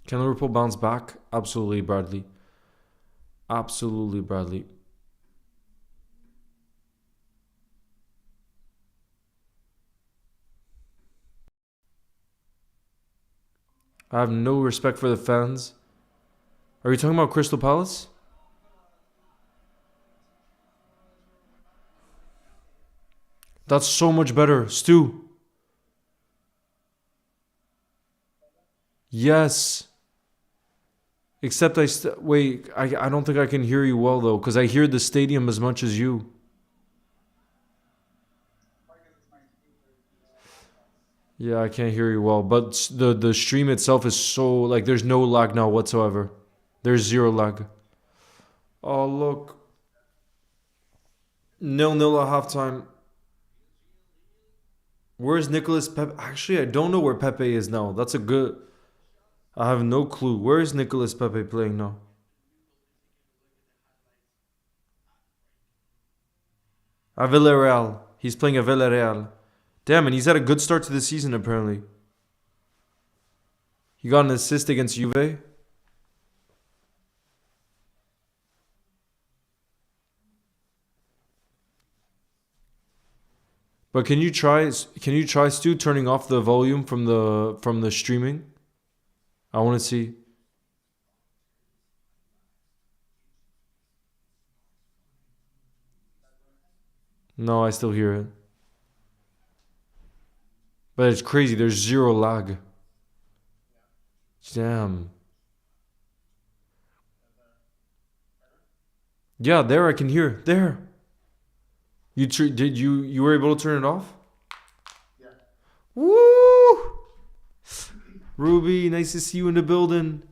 Can Liverpool bounce back? Absolutely, Bradley. Absolutely, Bradley. I have no respect for the fans. Are you talking about Crystal Palace? That's so much better. Stu. Yes. Except wait, I don't think I can hear you well though, because I hear the stadium as much as you. Yeah, I can't hear you well, but the stream itself is so like there's no lag now whatsoever. There's zero lag. Oh look, 0-0 at halftime. Where's Nicholas Pepe? Actually, I don't know where Pepe is now. That's a good. I have no clue. Where is Nicholas Pepe playing now? At Villarreal. He's playing at Villarreal. Damn, and he's had a good start to the season apparently. He got an assist against Juve. But can you try Stu turning off the volume from the streaming? I want to see. No, I still hear it. But it's crazy. There's zero lag. Damn. Yeah, there I can hear. There. Did you were able to turn it off? Woo! Ruby, nice to see you in the building.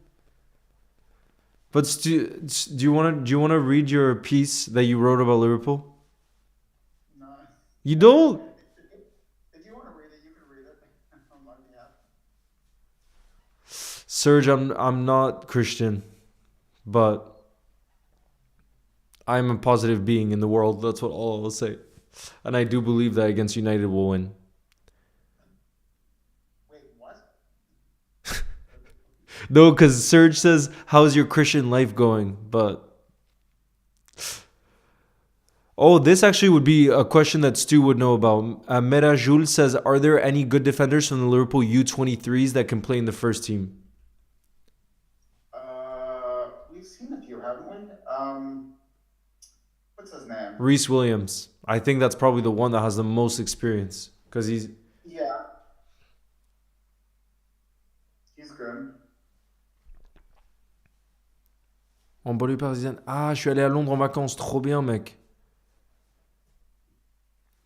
But do you want to read your piece that you wrote about Liverpool? You don't? Serge, I'm not Christian, but I'm a positive being in the world. That's what all I'll say. And I do believe that against United will win. No, because Serge says, "How's your Christian life going?" But oh, this actually would be a question that Stu would know about. Mera Jules says, "Are there any good defenders from the Liverpool U23s that can play in the first team?" Reese Williams. I think that's probably the one that has the most experience because he's. En banlieue parisienne. Ah, je suis allé à Londres en vacances. Trop bien, mec.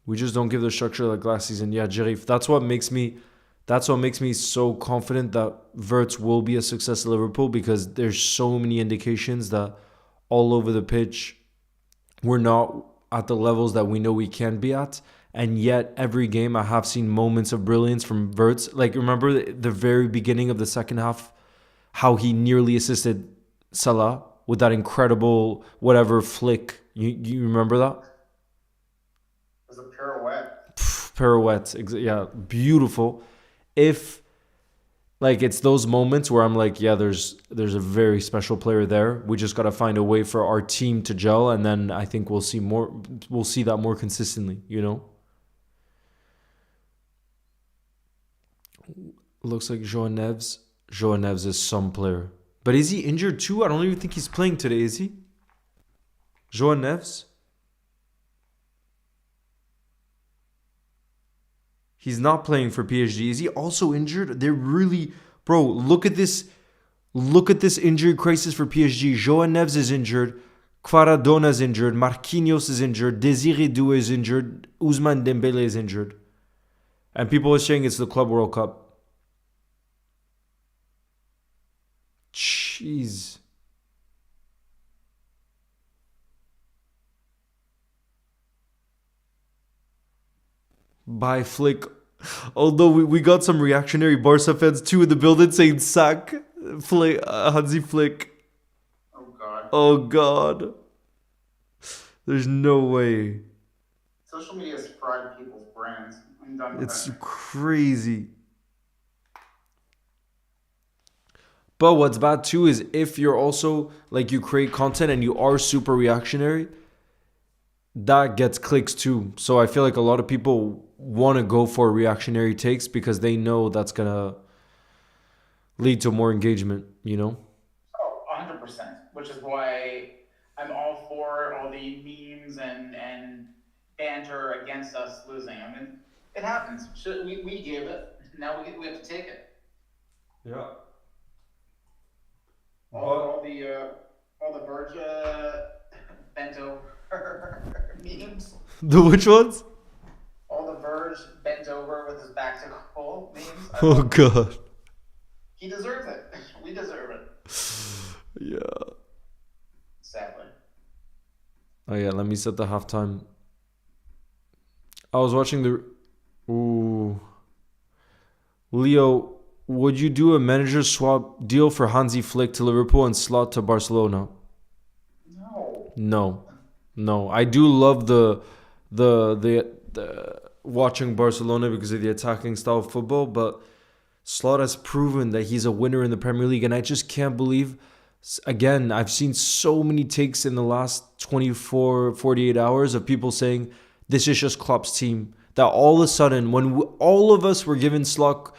We just don't give the structure like last season. Yeah, Jerif. That's what makes me so confident that Verts will be a success at Liverpool because there's so many indications that all over the pitch we're not at the levels that we know we can be at. And yet, every game I have seen moments of brilliance from Verts. Like, remember the very beginning of the second half, how he nearly assisted Salah with that incredible whatever flick. You remember that? Pirouette. Yeah, beautiful. If like it's those moments where I'm like, yeah, there's a very special player there. We just got to find a way for our team to gel, and then I think we'll see more. We'll see that more consistently. Looks like João Neves. João Neves is some player, but is he injured too? I don't even think he's playing today. Is he? João Neves. He's not playing for PSG. Is he also injured? They're really, bro. Look at this. Look at this injury crisis for PSG. João Neves is injured. Kvaradona is injured. Marquinhos is injured. Desiree Doué is injured. Ousmane Dembele is injured. And people are saying it's the Club World Cup. Jeez. By Flick. Although we got some reactionary Barca fans too in the building saying sack Flick, Hansi Flick. Oh God. Oh God. There's no way. Social media has fried people's brains. I'm done with It's it. crazy. But what's bad too is if you're also like you create content and you are super reactionary, that gets clicks too. So I feel like a lot of people want to go for reactionary takes because they know that's gonna lead to more engagement, you know? Oh, 100%. Which is why I'm all for all the memes and banter against us losing. I mean, it happens. We gave it. Now we have to take it. Yeah. All But all the all the Verge bent over memes. the which ones? All the Verge bent over with his back to goal memes. I Oh love them. God. He deserves it. We deserve it. Yeah. Sadly. Oh yeah, let me set the halftime. I was watching the Ooh. Leo, would you do a manager swap deal for Hansi Flick to Liverpool and slot to Barcelona? No. No. No. I do love the watching Barcelona because of the attacking style of football, but Slot has proven that he's a winner in the Premier League, and I just can't believe. Again, I've seen so many takes in the last 24, 48 hours of people saying this is just Klopp's team. That all of a sudden, when all of us were giving Slot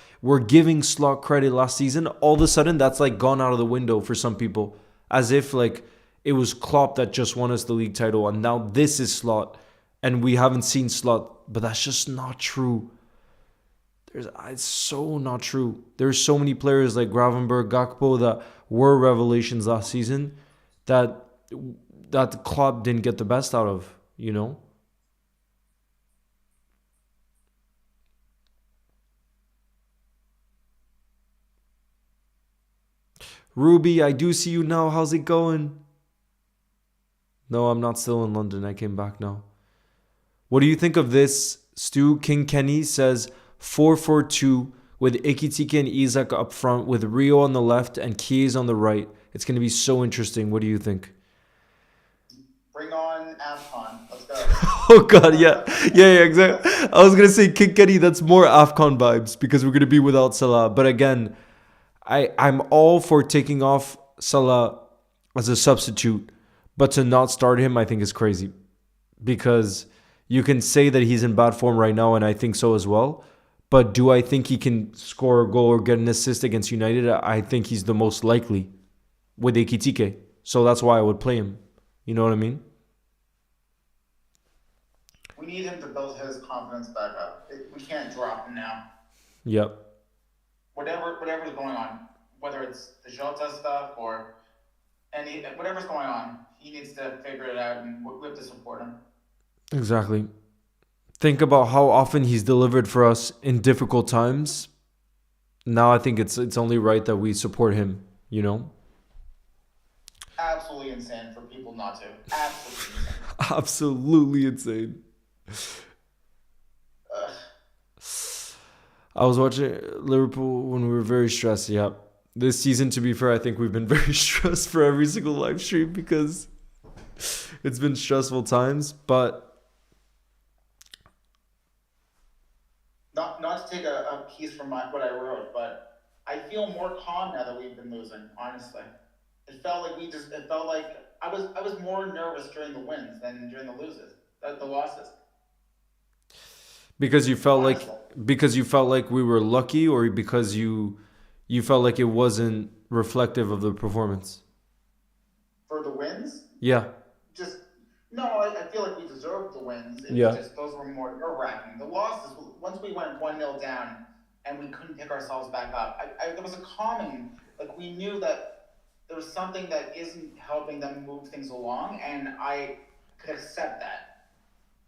credit last season, all of a sudden that's like gone out of the window for some people, as if like it was Klopp that just won us the league title, and now this is Slot, and we haven't seen Slot, but that's just not true. It's so not true. There's so many players like Gravenberg, Gakpo that were revelations last season that the club didn't get the best out of, you know? Ruby, I do see you now. How's it going? No, I'm not still in London. I came back now. What do you think of this? Stu King Kenny says 4-4-2 with Ikitike and Isaac up front with Rio on the left and Keys on the right. It's going to be so interesting. What do you think? Bring on AFCON. Let's go. Oh God, yeah, yeah, exactly. I was gonna say King Kenny. That's more Afcon vibes because we're gonna be without Salah. But again, I'm all for taking off Salah as a substitute, but to not start him, I think is crazy because you can say that he's in bad form right now, and I think so as well. But do I think he can score a goal or get an assist against United? I think he's the most likely with Ekitike. So that's why I would play him. You know what I mean? We need him to build his confidence back up. We can't drop him now. Yep. Whatever's going on, whether it's the Jota stuff or whatever's going on, he needs to figure it out, and we have to support him. Exactly. Think about how often he's delivered for us in difficult times. Now I think it's only right that we support him, you know? Absolutely insane for people not to. Absolutely insane. Absolutely insane. Ugh. I was watching Liverpool when we were very stressed, yeah. This season, to be fair, I think we've been very stressed for every single live stream because it's been stressful times. But Not to take a piece from what I wrote, but I feel more calm now that we've been losing. Honestly, it felt like I was more nervous during the wins than during the losses. because Honestly, you felt like we were lucky, or because you felt like it wasn't reflective of the performance. for the wins, Yeah, just no. I feel like we deserved the wins. It was yeah, just those were more nerve wracking. The losses, once we went 1-0 down and we couldn't pick ourselves back up, there was a calming. Like we knew that there's something that isn't helping them move things along, and I could accept that.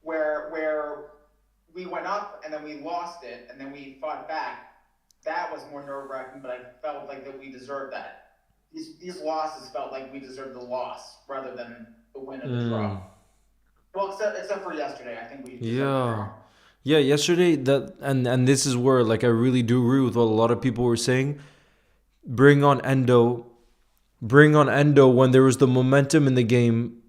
Where we went up and then we lost it and then we fought back, that was more nerve wracking. But I felt like that we deserved that. These losses felt like we deserved the loss rather than the win or the draw. Mm, Well, except for yesterday, I think we deserved the yeah. draw. Yeah, yesterday that and this is where like I really do agree with what a lot of people were saying. Bring on Endo. Bring on Endo when there was the momentum in the game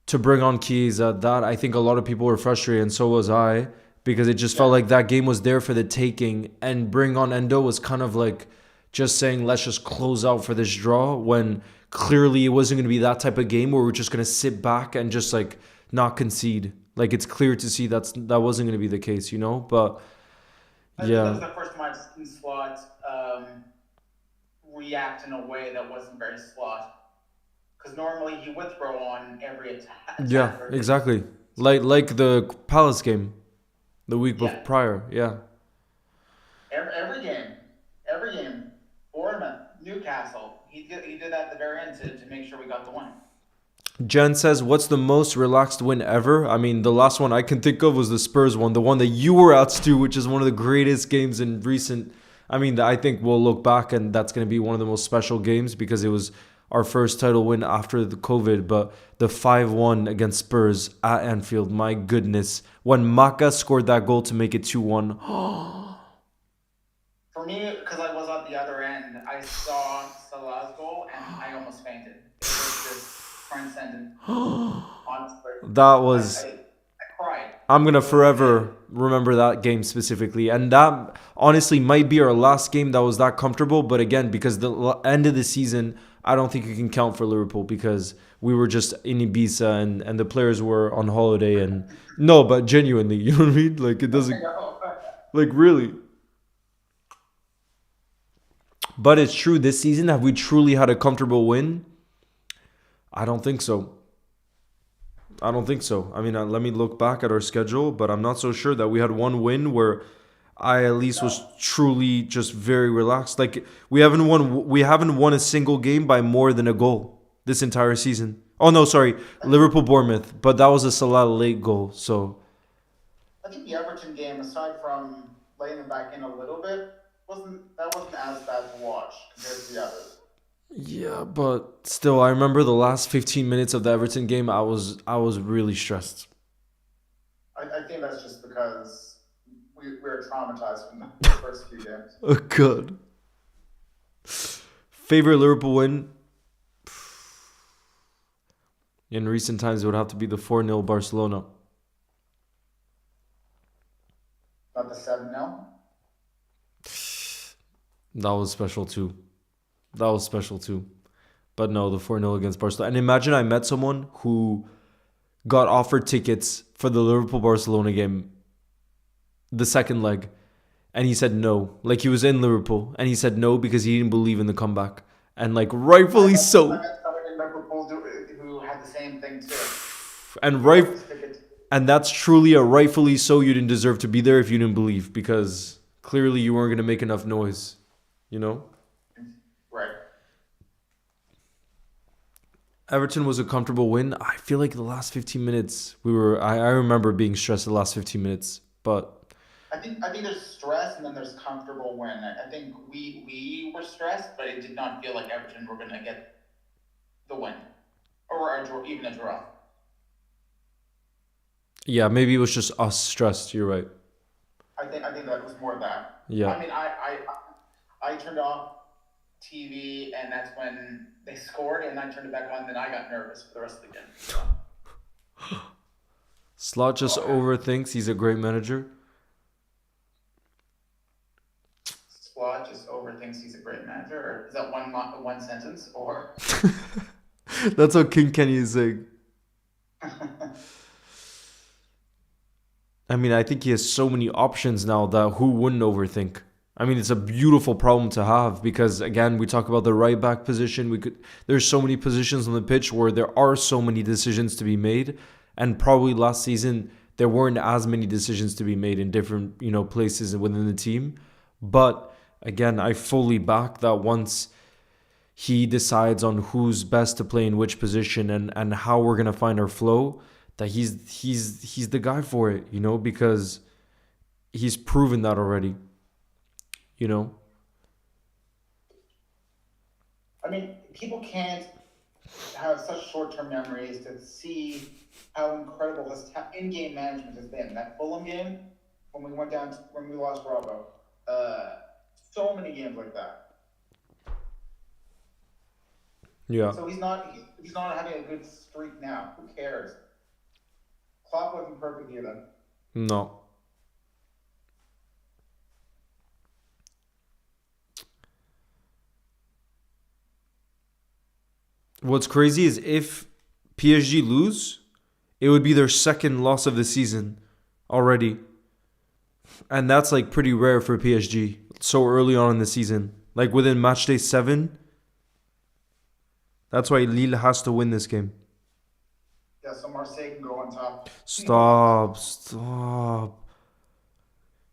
to bring on Chiesa. That I think a lot of people were frustrated, and so was I, because it just felt Yeah, like that game was there for the taking. And bring on Endo was kind of like just saying, let's just close out for this draw when clearly it wasn't going to be that type of game where we're just going to sit back and just like not concede. Like it's clear to see that wasn't going to be the case, you know. But I think that yeah, was the first time I've seen Slot react in a way that wasn't very Slot. Because normally he would throw on every yeah, attacker. exactly. Like the Palace game the week Yeah, prior. Yeah. every game, every game. Bournemouth, Newcastle. He did that at the very end to make sure we got the win. Jen says, "What's the most relaxed win ever?" I mean, the last one I can think of was the Spurs one, the one that you were at, Stu, which is one of the greatest games in recent. I mean, I think we'll look back and that's going to be one of the most special games because it was our first title win after the COVID. But the 5-1 against Spurs at Anfield, my goodness, when Maka scored that goal to make it 2-1. For me, because I was at the other end, I saw Salah's goal and I almost fainted. It was just transcendent. Honestly, That I, was I, I cried. I'm gonna It was forever remember that game specifically, and that honestly might be our last game that was that comfortable. But again, because the end of the season, I don't think you can count for Liverpool because we were just in Ibiza and the players were on holiday and no, but genuinely, you know what I mean? Like it I doesn't know. like really. But it's true. This season, have we truly had a comfortable win? I don't think so. I don't think so. I mean, let me look back at our schedule, but I'm not so sure that we had one win where I at least was No. truly just very relaxed. Like we haven't won a single game by more than a goal this entire season. Oh no, sorry, Liverpool Bournemouth, but that was a Salah late goal. So I think the Everton game, aside from laying them back in a little bit, wasn't as bad to watch compared to the others. yeah, but still, I remember the last 15 minutes of the Everton game. I was really stressed. I think that's just because we were traumatized from the first few games. Oh god. Favorite Liverpool win in recent times would have to be the 4-0 Barcelona. Not the 7-0. That was special too. That was special too. But no, the 4-0 against Barcelona. And imagine I met someone who got offered tickets for the Liverpool Barcelona game, the second leg, and he said no. Like he was in Liverpool and he said no because he didn't believe in the comeback. And like I rightfully met, I so. met someone in Liverpool who had the same thing too. And He got right his ticket. and that's truly a rightfully so. You didn't deserve to be there if you didn't believe because clearly you weren't gonna make enough noise, you know? Right. Everton was a comfortable win. I feel like the last 15 minutes I remember being stressed the last 15 minutes. But I think there's stress and then there's comfortable win. I think we were stressed, but it did not feel like Everton were going to get the win or a draw, even a draw. yeah, maybe it was just us stressed. You're right. I think that was more of that. Yeah. I mean, I turned off TV and that's when they scored, and I turned it back on. Then I got nervous for the rest of the game. So, Slot just oh, overthinks. He's a great manager. Squad just overthinks he's a great manager. Or is that one sentence or? That's what King Kenny is saying. I mean, I think he has so many options now that who wouldn't overthink? I mean, it's a beautiful problem to have because again, we talk about the right back position. There's so many positions on the pitch where there are so many decisions to be made, and probably last season there weren't as many decisions to be made in different, places within the team. But again, I fully back that once he decides on who's best to play in which position and how we're gonna find our flow, that he's the guy for it, because he's proven that already, you know. I mean, people can't have such short-term memories to see how incredible his in-game management has been. That Fulham game, when we lost Bravo, so many games like that. Yeah. So he's not having a good streak now. Who cares? Klopp wasn't perfect either. No. What's crazy is if PSG lose, it would be their second loss of the season already. And that's like pretty rare for PSG so early on in the season. Like within match day 7. That's why Lille has to win this game. Yeah, so Marseille can go on top. Stop.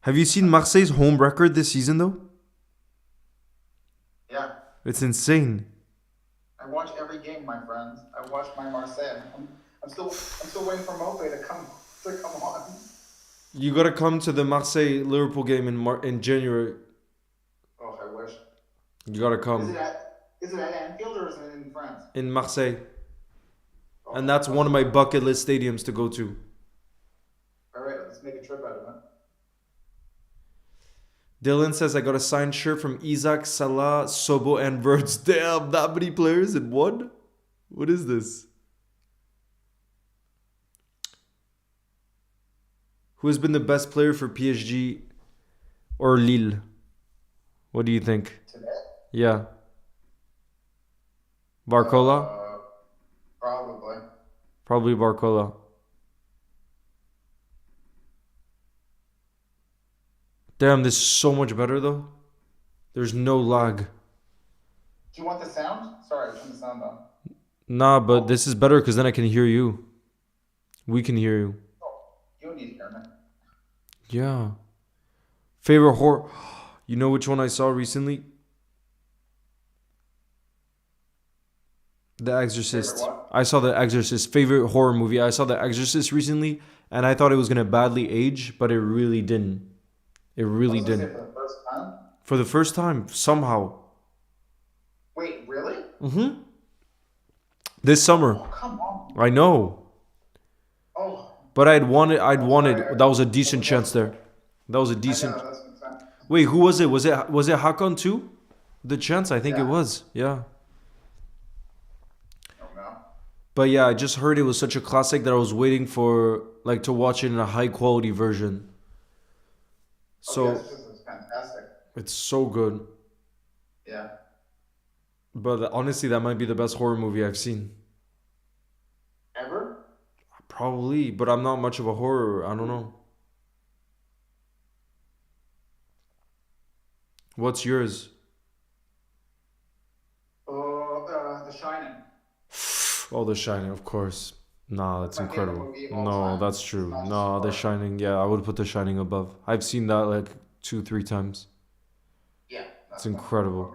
Have you seen Marseille's home record this season though? Yeah. It's insane. I watch every game, my friends. I watch my Marseille. I'm still waiting for Mbappe to come on. You gotta come to the Marseille Liverpool game in January. Oh, I wish. You gotta come. Is it at Anfield or is it in France? In Marseille. Oh, And that's one of my bucket list stadiums to go to. All right, let's make a trip out of it. Dylan says I got a signed shirt from Isaac, Salah, Sobo, and Verts. Damn, that many players in one? What is this? Who has been the best player for PSG or Lille? What do you think? Today? Yeah. Barcola? Probably. Probably Barcola. Damn, this is so much better though. There's no lag. Do you want the sound? Sorry, I turned the sound on. Nah, but this is better because then I can hear you. We can hear you. Oh, you don't need to hear me. Yeah. Favorite horror. You know which one I saw recently? The Exorcist. Favorite what? I saw The Exorcist. Favorite horror movie. I saw The Exorcist recently, and I thought it was gonna badly age, but it really didn't. It really didn't. For the first time? For the first time, somehow. Wait, really? Mm-hmm. This summer. Oh, come on. I know. Oh. But I'd wanted. That was a decent chance there. That was a decent. I know, that's what I'm saying. Wait, who was it? Was it Hakan too? The chance, I think it was. Yeah. Oh, no. But yeah, I just heard it was such a classic that I was waiting for to watch it in a high quality version. So yes, this is fantastic. it's so good. Yeah. But honestly, that might be the best horror movie I've seen. Ever? Probably, but I'm not much of a horror. I don't know. What's yours? The Shining. Oh, The Shining, of course. Nah, that's My favorite incredible. movie of all No, time. that's true. It's not No, The horror. Shining. Yeah, I would put The Shining above. I've seen that like 2-3 times. Yeah. It's incredible.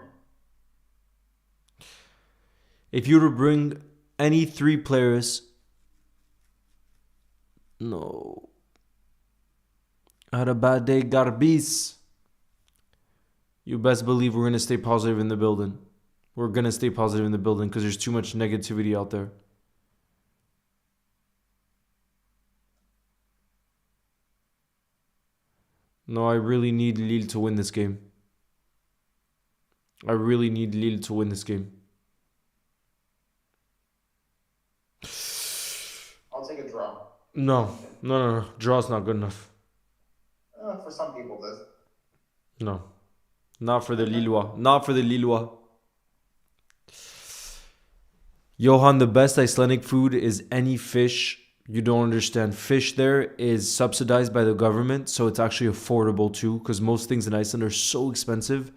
If you were to bring any 3 players, no, I had a bad day, Garbis. You best believe we're gonna stay positive in the building. We're gonna stay positive in the building because there's too much negativity out there. No, I really need Lille to win this game. I really need Lille to win this game. I'll take a draw. No. Draw's not good enough. For some people, this. No. Not for the Lillois. Not for the Lillois. Johan, the best Icelandic food is any fish. You don't understand. Fish there is subsidized by the government, so it's actually affordable too, because most things in Iceland are so expensive.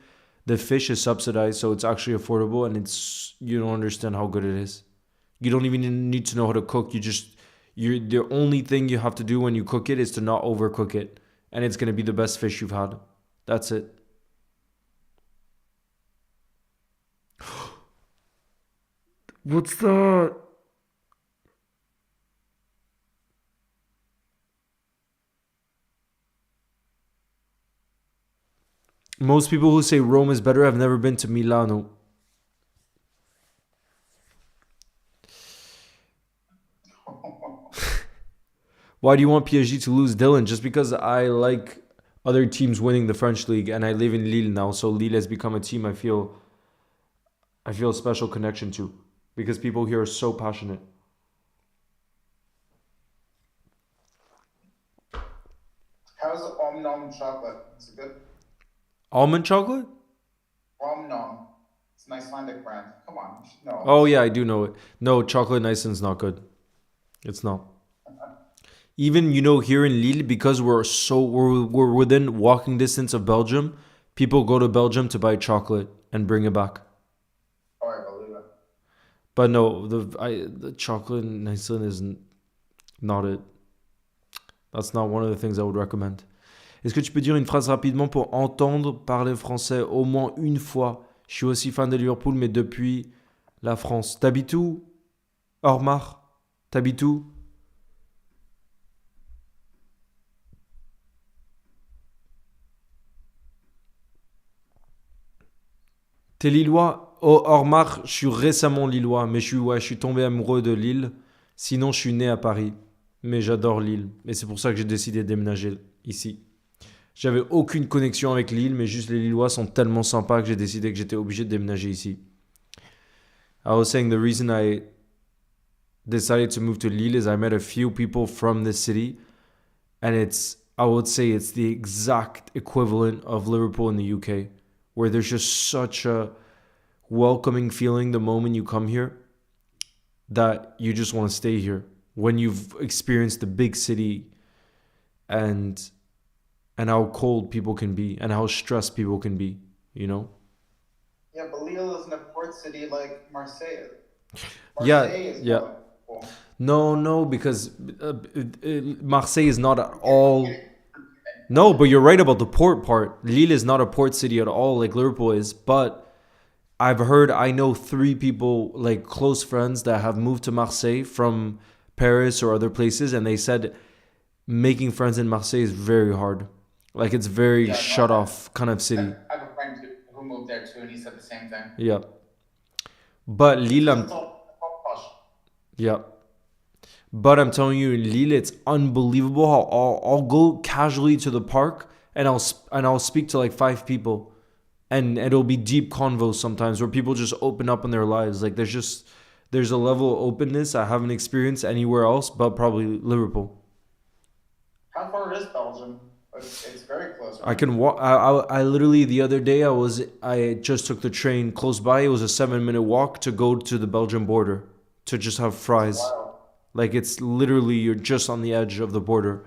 The fish is subsidized, so it's actually affordable, and you don't understand how good it is. You don't even need to know how to cook. The only thing you have to do when you cook it is to not overcook it, and it's gonna be the best fish you've had. That's it. What's the most people who say Rome is better have never been to Milano. Why do you want PSG to lose, Dylan? Just because I like other teams winning the French league, and I live in Lille now, so Lille has become a team I feel a special connection to because people here are so passionate. How's Om Nom chocolate? Is it good? Almond chocolate? Om Nom. It's an Icelandic brand. Come on, you should know. Oh yeah, I do know it. No, chocolate Nicen's not good. It's not. Even here in Lille, because we're within walking distance of Belgium, people go to Belgium to buy chocolate and bring it back. Oh, I believe it. But no, the chocolate in Iceland is not it. That's not one of the things I would recommend. Est-ce que tu peux dire une phrase rapidement pour entendre parler français au moins une fois? Je suis aussi fan de Liverpool, mais depuis la France. T'habites où, Ormar? T'habites où? T'es Lillois? Oh, Ormar, je suis récemment Lillois, mais je suis tombé amoureux de Lille. Sinon, je suis né à Paris. Mais j'adore Lille. Et c'est pour ça que j'ai décidé de déménager ici. J'avais aucune connexion avec Lille, mais juste les Lillois sont tellement sympas que j'ai décidé que j'étais obligé de déménager ici. I was saying the reason I decided to move to Lille is I met a few people from this city, and I would say it's the exact equivalent of Liverpool in the UK, where there's just such a welcoming feeling the moment you come here that you just want to stay here. When you've experienced the big city and how cold people can be and how stressed people can be, you know? Yeah, but Lille isn't a port city like Marseille. Yeah, Marseille is yeah. more like cool. No, because Marseille is not at I'm all. kidding. No, but you're right about the port part. Lille is not a port city at all like Liverpool is, but I know three people, like close friends, that have moved to Marseille from Paris or other places, and they said making friends in Marseille is very hard. Like it's very Yeah, no, shut off kind of city. I have a friend who moved there too, and he said the same thing. Yeah. But It's Lille, because it's all posh. yeah. But I'm telling you, in Lille, it's unbelievable how I'll go casually to the park and I'll speak to like five people, and it'll be deep convos sometimes where people just open up in their lives. Like there's a level of openness I haven't experienced anywhere else, but probably Liverpool. How far is Belgium? It's very close, I right? can walk. I literally the other day I just took the train close by. It was a 7 minute walk to go to the Belgian border to just have That's fries. wild. Like it's literally you're just on the edge of the border.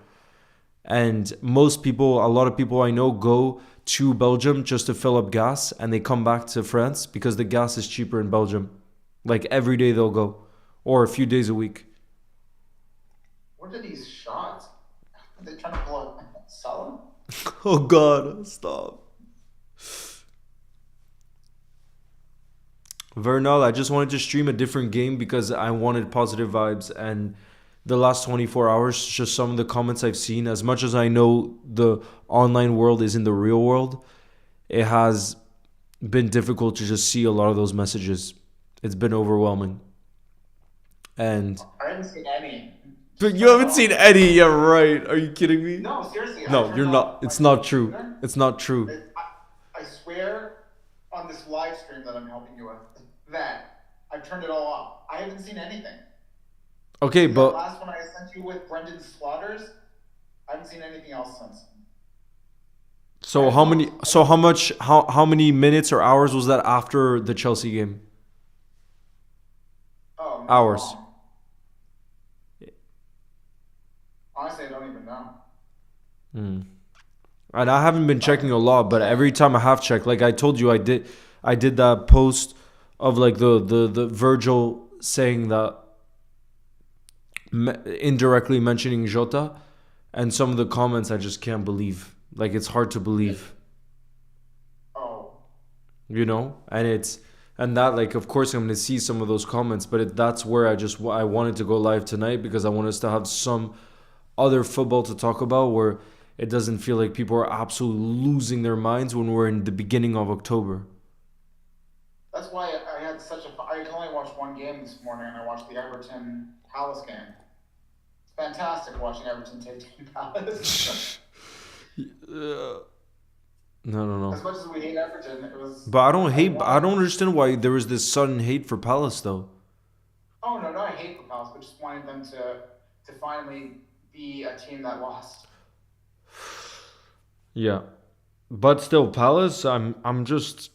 And most people, a lot of people I know go to Belgium just to fill up gas and they come back to France because the gas is cheaper in Belgium. Like every day they'll go or a few days a week. What are these shots? Are they trying to pull a Salah? Oh god, stop. Vernal, I just wanted to stream a different game because I wanted positive vibes, and the last 24 hours, just some of the comments I've seen, as much as I know the online world is in the real world, it has been difficult to just see a lot of those messages. It's been overwhelming. And I haven't seen any. but Just you turn it haven't seen off. any, yeah, right. Are you kidding me? No, seriously, I No, turned you're off not. my It's not true. computer. It's not true. I swear on this live stream that I'm helping you with that I turned it all off. I haven't seen anything. Okay, See that but last one I sent you with Brendan Slaughters? I haven't seen anything else since. I so have how many looked. so how much how many minutes or hours was that after the Chelsea game? Oh, not Hours. long. Honestly, I don't even know. Hmm. And I haven't been But checking a lot, but every time I have checked, like I told you, I did that post of like the Virgil saying that indirectly mentioning Jota, and some of the comments I just can't believe. Like it's hard to believe, oh, you know. And And that, like, of course, I'm gonna see some of those comments, but that's where I wanted to go live tonight because I want us to have some other football to talk about where it doesn't feel like people are absolutely losing their minds when we're in the beginning of October. That's why I had such a. I can only watch one game this morning, and I watched the Everton Palace game. It's fantastic watching Everton take down Palace. No, no, no. As much as we hate Everton, it was. But I don't I hate. I wanted. don't understand why there was this sudden hate for Palace though. Oh no, no, I hate the Palace, but just wanted them to finally be a team that lost. Yeah, but still, Palace. I'm just.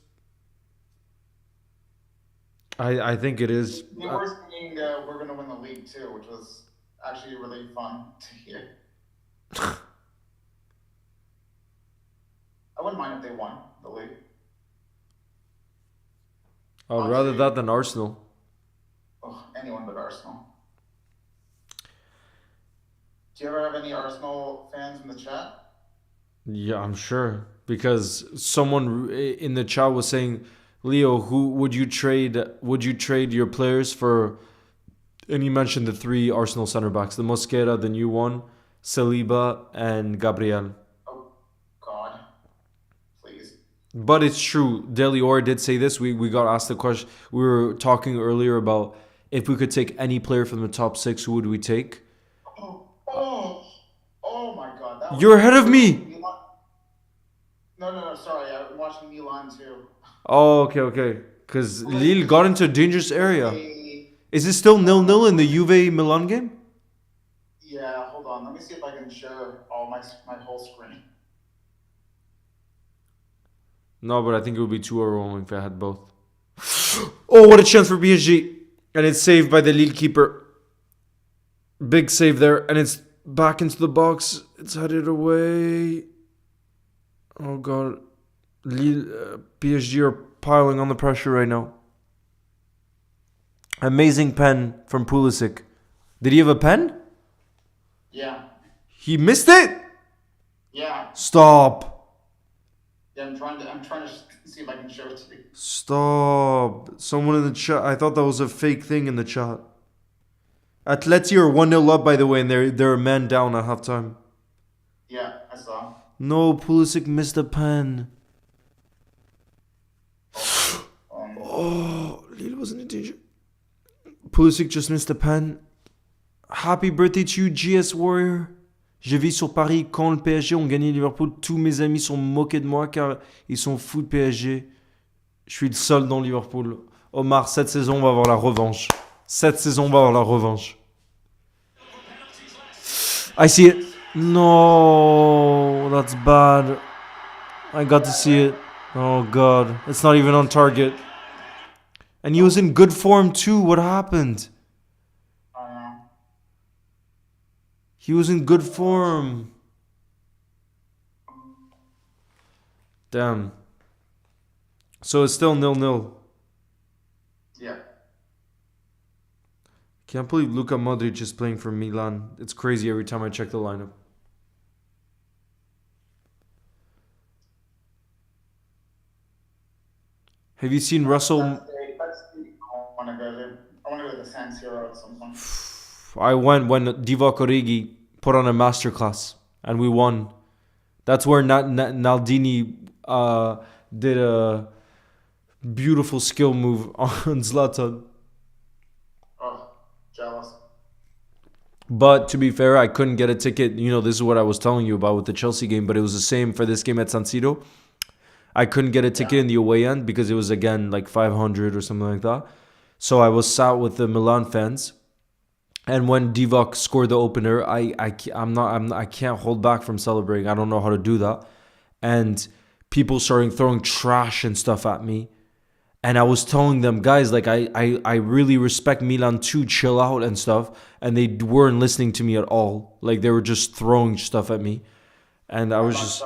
I think it is. The worst being we're going to win the league too, which was actually really fun to hear. I wouldn't mind if they won the league. I would rather Honestly, that than Arsenal. anyone but Arsenal. Do you ever have any Arsenal fans in the chat? Yeah, I'm sure because someone in the chat was saying, Leo, who would you trade? Would you trade your players for? And he mentioned the three Arsenal center backs: the Mosquera, the new one, Saliba, and Gabriel. Oh, God. Please. But it's true. Delior did say this. We got asked the question. We were talking earlier about if we could take any player from the top six, who would we take? Oh my God. That was You're ahead of me. Milan. No. Sorry, I'm watching Milan too. Oh, okay, okay. Because Lille got into a dangerous area. They, Is it still 0-0 in the Juve Milan game? yeah, hold on. Let me see if I can share all my whole screen. No, but I think it would be too overwhelming if I had both. Oh, what a chance for PSG. And it's saved by the Lille keeper. Big save there. And it's back into the box. It's headed away. Oh, God. Lille, PSG are piling on the pressure right now. Amazing pen from Pulisic. Did he have a pen? Yeah. He missed it? Yeah. Stop. Yeah, I'm trying to see if I can show it to you. Stop. Someone in the chat. I thought that was a fake thing in the chat. Atleti are 1-0 up, by the way, and they're a man down at halftime. Yeah, I saw. No, Pulisic missed a pen. Oh, Lille wasn't in danger. Pulisic just missed a pen. Happy birthday to you, GS Warrior. Je vis sur Paris quand le PSG ont gagné Liverpool. Tous mes amis sont moqués de moi car ils sont fous de PSG. Je suis le seul dans Liverpool. Omar, cette saison, on va avoir la revanche. Cette saison, on va avoir la revanche. I see it. No, that's bad. I got to see it. Oh, God. It's not even on target. And he was in good form, too. What happened? He was in good form. Damn. So it's still 0-0. Yeah. Can't believe Luka Modric is playing for Milan. It's crazy every time I check the lineup. Have you seen Russell? I want to go to the San Siro at some point. I went when Divock Origi put on a masterclass and we won. That's where Naldini did a beautiful skill move on Zlatan. Oh, jealous. But to be fair, I couldn't get a ticket. You know, this is what I was telling you about with the Chelsea game, but it was the same for this game at San Siro. I couldn't get a ticket in the away end because it was, again, like 500 or something like that. So I was sat with the Milan fans. And when Divock scored the opener, I can't hold back from celebrating. I don't know how to do that. And people started throwing trash and stuff at me. And I was telling them, guys, like, I really respect Milan too, chill out and stuff. And they weren't listening to me at all. Like, they were just throwing stuff at me. And I was just,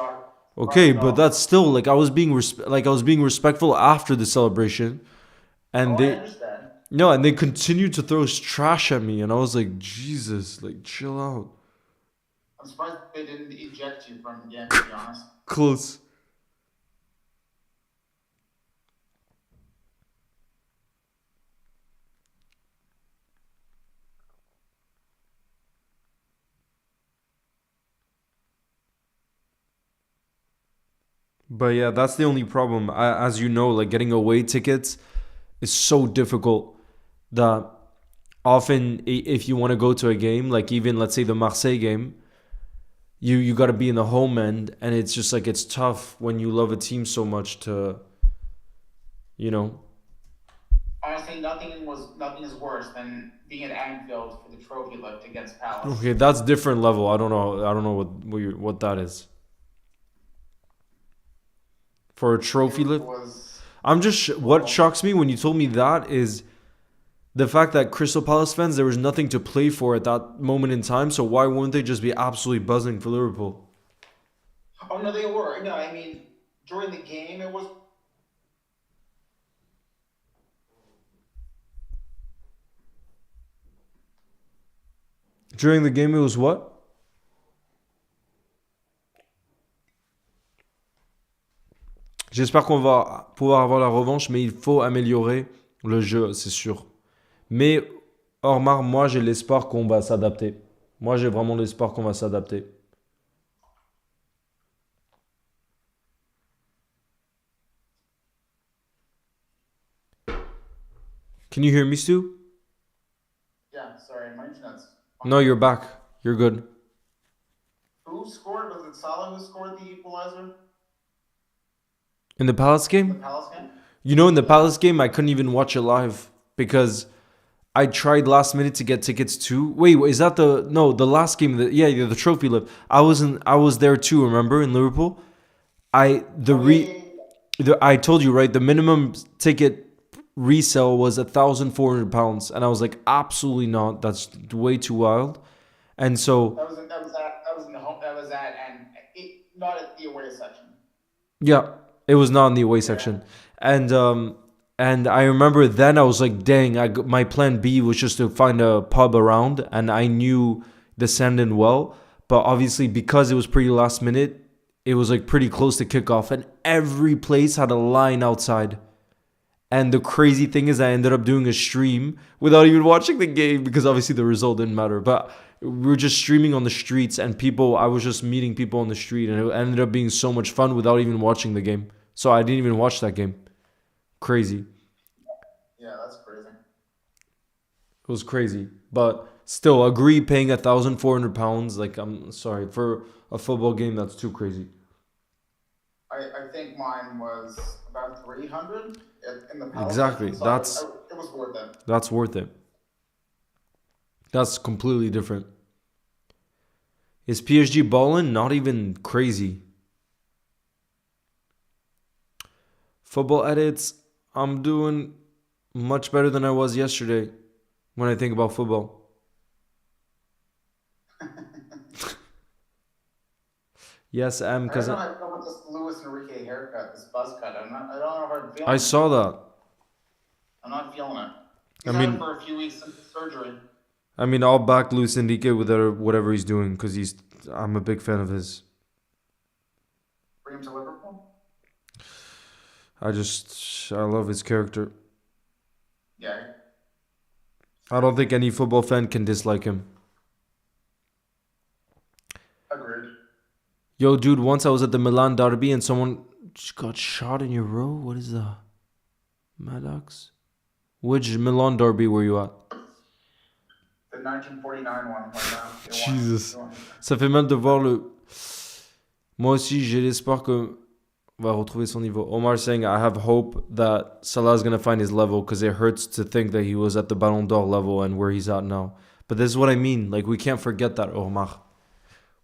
okay, but that's still, like, I was being respectful after the celebration. And I understand. No, and they continued to throw trash at me, and I was like, Jesus, like, chill out. I'm surprised they didn't eject you from the game, to be honest. Close. But yeah, that's the only problem. As you know, like getting away tickets is so difficult that often if you want to go to a game, like even let's say the Marseille game, you got to be in the home end, and it's just like it's tough when you love a team so much to, you know. Honestly, nothing is worse than being at Anfield for the trophy lift against Palace. Okay, that's different level. I don't know. I don't know what that is for a trophy It lift. was I'm just what brutal. shocks me when you told me that is the fact that Crystal Palace fans there was nothing to play for at that moment in time. So why wouldn't they just be absolutely buzzing for Liverpool? Oh no, they were. No, I mean during the game it was. During the game, it was what? J'espère qu'on va pouvoir avoir la revanche, mais il faut améliorer le jeu, c'est sûr. Mais Ormar, moi j'ai l'espoir qu'on va s'adapter. Moi j'ai vraiment l'espoir qu'on va s'adapter. Can you hear me, Stu? Yeah, sorry, my internet's No, funky. you're back. You're good. Who scored? Was it Salah who scored the equalizer In the Palace in the game? Palace game? You know, in the Yeah. Palace game, I couldn't even watch it live because I tried last minute to get tickets too. Wait, is that the no the last game? Yeah, the trophy lift. I was there too. Remember in Liverpool? I the Oh yeah, re yeah, yeah. I told you right. The minimum ticket resale was £1,400, and I was like, absolutely not. That's way too wild. And so That was at and not at the away section. yeah, it was not in the away Yeah. section, and I remember then I was like, dang, my plan B was just to find a pub around, and I knew the Sandon well, but obviously because it was pretty last minute, it was like pretty close to kickoff, and every place had a line outside. And the crazy thing is, I ended up doing a stream without even watching the game because obviously the result didn't matter. But we were just streaming on the streets, and people, I was just meeting people on the street, and it ended up being so much fun without even watching the game. So I didn't even watch that game. Crazy. Yeah, that's crazy. It was crazy. But still, agree paying £1,400. Like, I'm sorry. For a football game, that's too crazy. I think mine was about 300 in the Palace Exactly. section, so it was worth it. That's worth it. That's completely different. Is PSG balling? Not even crazy. Football edits, I'm doing much better than I was yesterday when I think about football. Yes, I don't because know how I feel about this Luis Enrique haircut, this buzz cut. I don't know if I'm I feeling it. saw that. I'm not feeling it. I He's had it mean, for a few weeks since the surgery. I'll back Luis Enrique with whatever he's doing because I'm a big fan of his. Bring him to Liverpool. I love his character. Yeah, I don't think any football fan can dislike him. agreed. Yo, dude, once I was at the Milan derby and someone got shot in your row. What is that? Maddox? Which Milan derby were you at? The 1949 one when Jesus. they won. Ça fait mal de voir le. Moi aussi, j'ai l'espoir que va retrouver son niveau. Omar saying, I have hope that Salah is going to find his level because it hurts to think that he was at the Ballon d'Or level and where he's at now. But this is what I mean. Like, we can't forget that, Omar.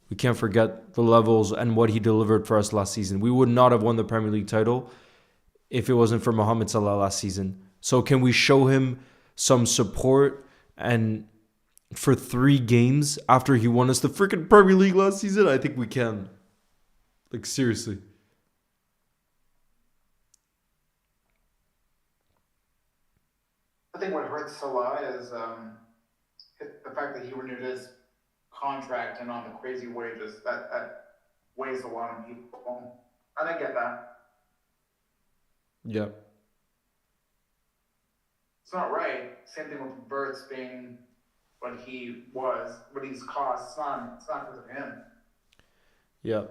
We can't forget the levels and what he delivered for us last season. We would not have won the Premier League title if it wasn't for Mohamed Salah last season. So can we show him some support and for 3 games after he won us the freaking Premier League last season? I think we can. Like, seriously. I think what hurts Salah is the fact that he renewed his contract and on the crazy wages. That weighs a lot on people, and I get that. Yeah. It's not right. Same thing with Verts being what he was, what he's cost. It's not because of him. Yeah.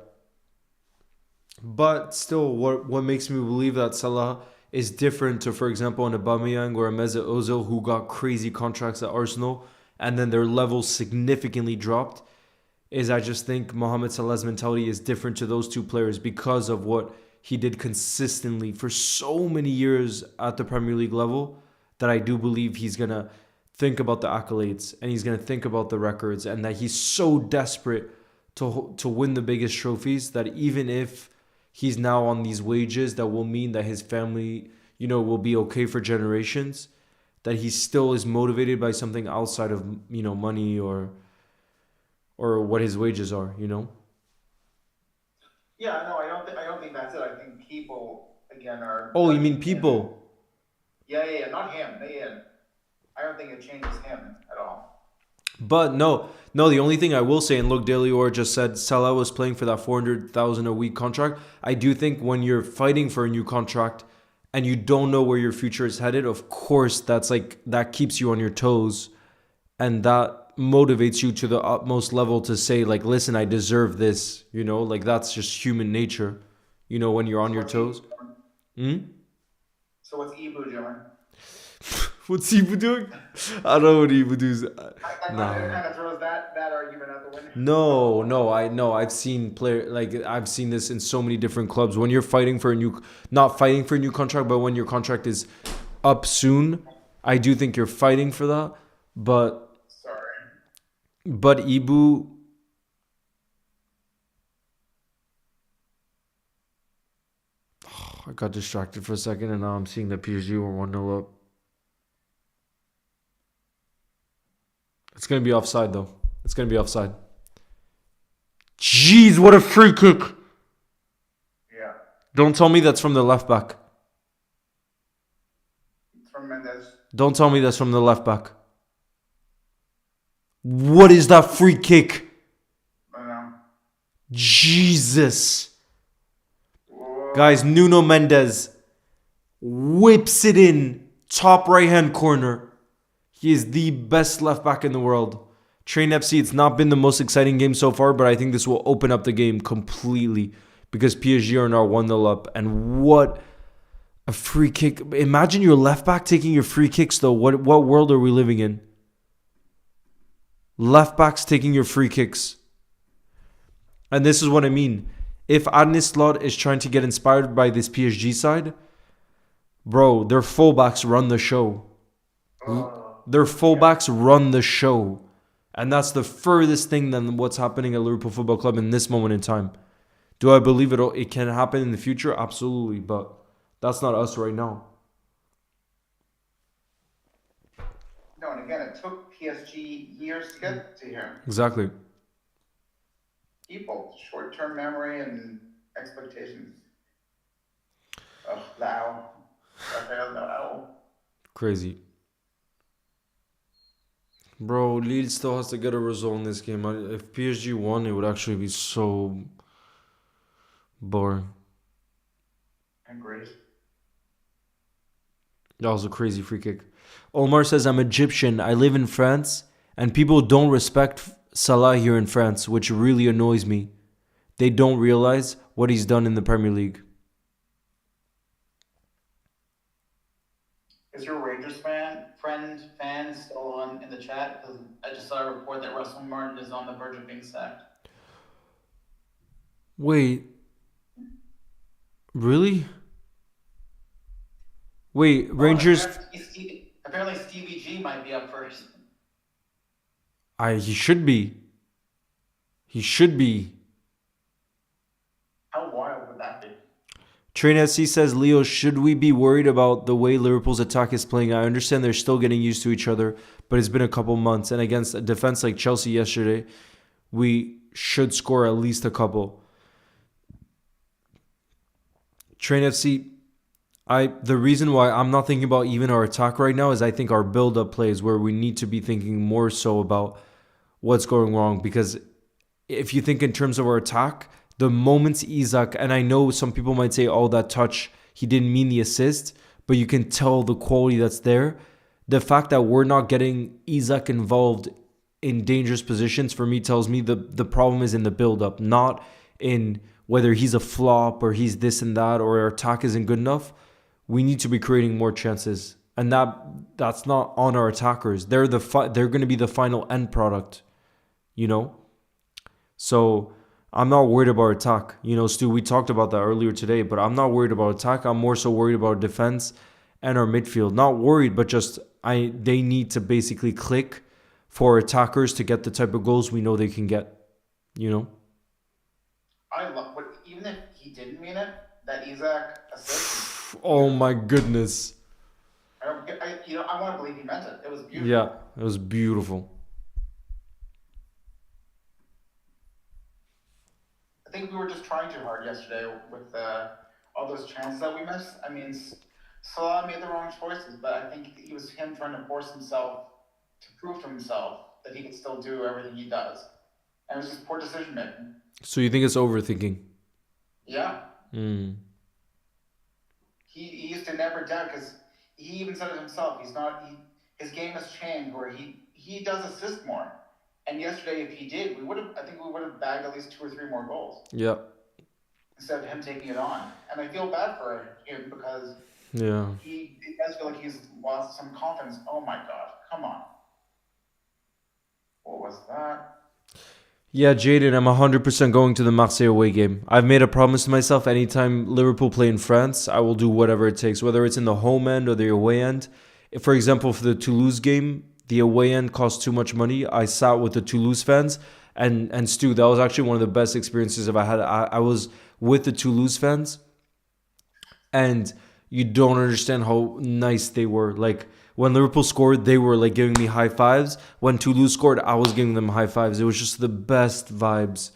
But still, what makes me believe that Salah is different to, for example, an Aubameyang or a Mesut Ozil who got crazy contracts at Arsenal and then their levels significantly dropped is I just think Mohamed Salah's mentality is different to those two players because of what he did consistently for so many years at the Premier League level that I do believe he's going to think about the accolades and he's going to think about the records and that he's so desperate to win the biggest trophies that even if he's now on these wages that will mean that his family, will be okay for generations, that he still is motivated by something outside of, money or what his wages are. Yeah, no, I don't think that's it. I think people again are Oh, you mean judging him. people? Yeah, not him. I don't think it changes him at all. But no. The only thing I will say, and look, Delior just said Salah was playing for that 400,000 a week contract. I do think when you're fighting for a new contract and you don't know where your future is headed, of course that keeps you on your toes, and that motivates you to the utmost level to say like, listen, I deserve this. Like that's just human nature. When you're on So your what's Ibu toes. doing? Hmm? So what's Ibu doing? What's Ibu doing? I don't know what Ibu does. It Nah. kind of throws that argument out the window. No, I know. I've seen I've seen this in so many different clubs. When you're fighting for a new, not fighting for a new contract, but when your contract is up soon, I do think you're fighting for that. But Sorry. Ibu, I got distracted for a second, and now I'm seeing that PSG were 1-0 up. It's gonna be offside though. It's gonna be offside. Jeez, what a free kick! Yeah, Don't tell me that's from the left back. it's from Mendes. Don't tell me that's from the left back. What is that free kick? I don't know. Jesus. Whoa. Guys, Nuno Mendes whips it in top right hand corner. He is the best left back in the world. Train FC, it's not been the most exciting game so far, but I think this will open up the game completely because PSG are now 1-0 up. And what a free kick. Imagine your left back taking your free kicks, though. What world are we living in? Left backs taking your free kicks. And this is what I mean. If Arne Slot is trying to get inspired by this PSG side, bro, their fullbacks run the show. Their fullbacks run the show. And that's the furthest thing than what's happening at Liverpool Football Club in this moment in time. Do I believe it can happen in the future? Absolutely. But that's not us right now. No, and again, it took PSG years to get to here. Exactly. People, short-term memory and expectations. Oh, Lau. Rafael Lau. Crazy. Bro, Lille still has to get a result in this game. If PSG won, it would actually be so boring. And great. That was a crazy free kick. Omar says, I'm Egyptian. I live in France, and people don't respect Salah here in France, which really annoys me. They don't realize what he's done in the Premier League. Is your Rangers fan still on in the chat? Because I just saw a report that Russell Martin is on the verge of being sacked. Wait. Really? Wait, Rangers... Apparently Stevie G might be up first. He should be. He should be. How wild would that be? Train SC says, Leo, should we be worried about the way Liverpool's attack is playing? I understand they're still getting used to each other, but it's been a couple months. And against a defense like Chelsea yesterday, we should score at least a couple. Train FC, the reason why I'm not thinking about even our attack right now is I think our build-up plays where we need to be thinking more so about what's going wrong. Because if you think in terms of our attack, the moments Isak, and I know some people might say, oh, that touch, he didn't mean the assist, but you can tell the quality that's there. The fact that we're not getting Isak involved in dangerous positions, for me, tells me the problem is in the build-up, not in whether he's a flop or he's this and that or our attack isn't good enough, we need to be creating more chances. And that's not on our attackers. They're going to be the final end product, you know? So I'm not worried about attack. You know, Stu, we talked about that earlier today, but I'm not worried about attack. I'm more so worried about defense and our midfield. Not worried, but just they need to basically click for attackers to get the type of goals we know they can get. You know? I love, but even if he didn't mean it, that Isaac assist was Oh my beautiful. goodness. I want to believe he meant it. It was Yeah, beautiful. it was beautiful. I think we were just trying too hard yesterday with all those chances that we missed. I mean, Salah made the wrong choices, but I think it was him trying to force himself to prove to himself that he could still do everything he does. And it was just poor decision making. So you think it's overthinking? Yeah, Mm. he used to never doubt because he even said it himself. His game has changed where he does assist more. And yesterday, if he did, I think we would have bagged at least 2 or 3 more goals Yeah. instead of him taking it on. And I feel bad for him because Yeah. he does feel like he's lost some confidence. Oh my God, come on. What was that? Yeah, Jaden, I'm 100% going to the Marseille away game. I've made a promise to myself anytime Liverpool play in France, I will do whatever it takes, whether it's in the home end or the away end. If, for example, for the Toulouse game, the away end cost too much money. I sat with the Toulouse fans, and Stu, that was actually one of the best experiences I've had. I was with the Toulouse fans, and you don't understand how nice they were. Like when Liverpool scored, they were like giving me high fives. When Toulouse scored, I was giving them high fives. It was just the best vibes,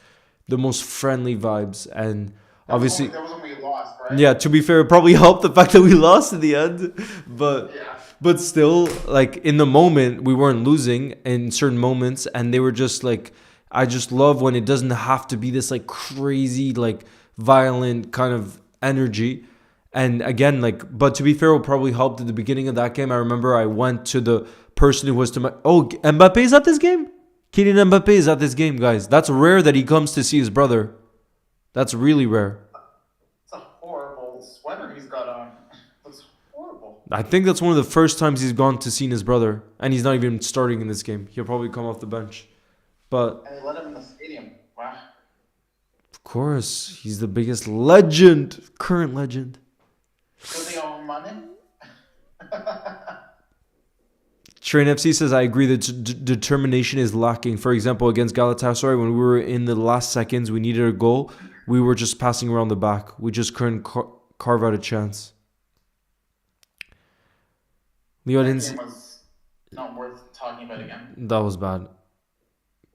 the most friendly vibes, and obviously, That was when we lost, right? yeah. To be fair, it probably helped the fact that we lost in the end, but Yeah. but still, like in the moment, we weren't losing in certain moments, and they were just like. I just love when it doesn't have to be this like crazy, like violent kind of energy. And again, like, but to be fair, it probably helped at the beginning of that game. I remember I went to the person who was to my. Oh, Mbappe is at this game? Kylian Mbappe is at this game, guys. That's rare that he comes to see his brother. That's really rare. It's a horrible sweater he's got on. Looks horrible. I think that's one of the first times he's gone to see his brother. And he's not even starting in this game. He'll probably come off the bench. But And they let him in the stadium. Wow. of course, he's the biggest legend, current legend. Do they own money? Train FC says, I agree that determination is lacking. For example, against Galatasaray, when we were in the last seconds, we needed a goal. We were just passing around the back. We just couldn't carve out a chance. Leo That didn't. game was not worth talking about again. That was bad.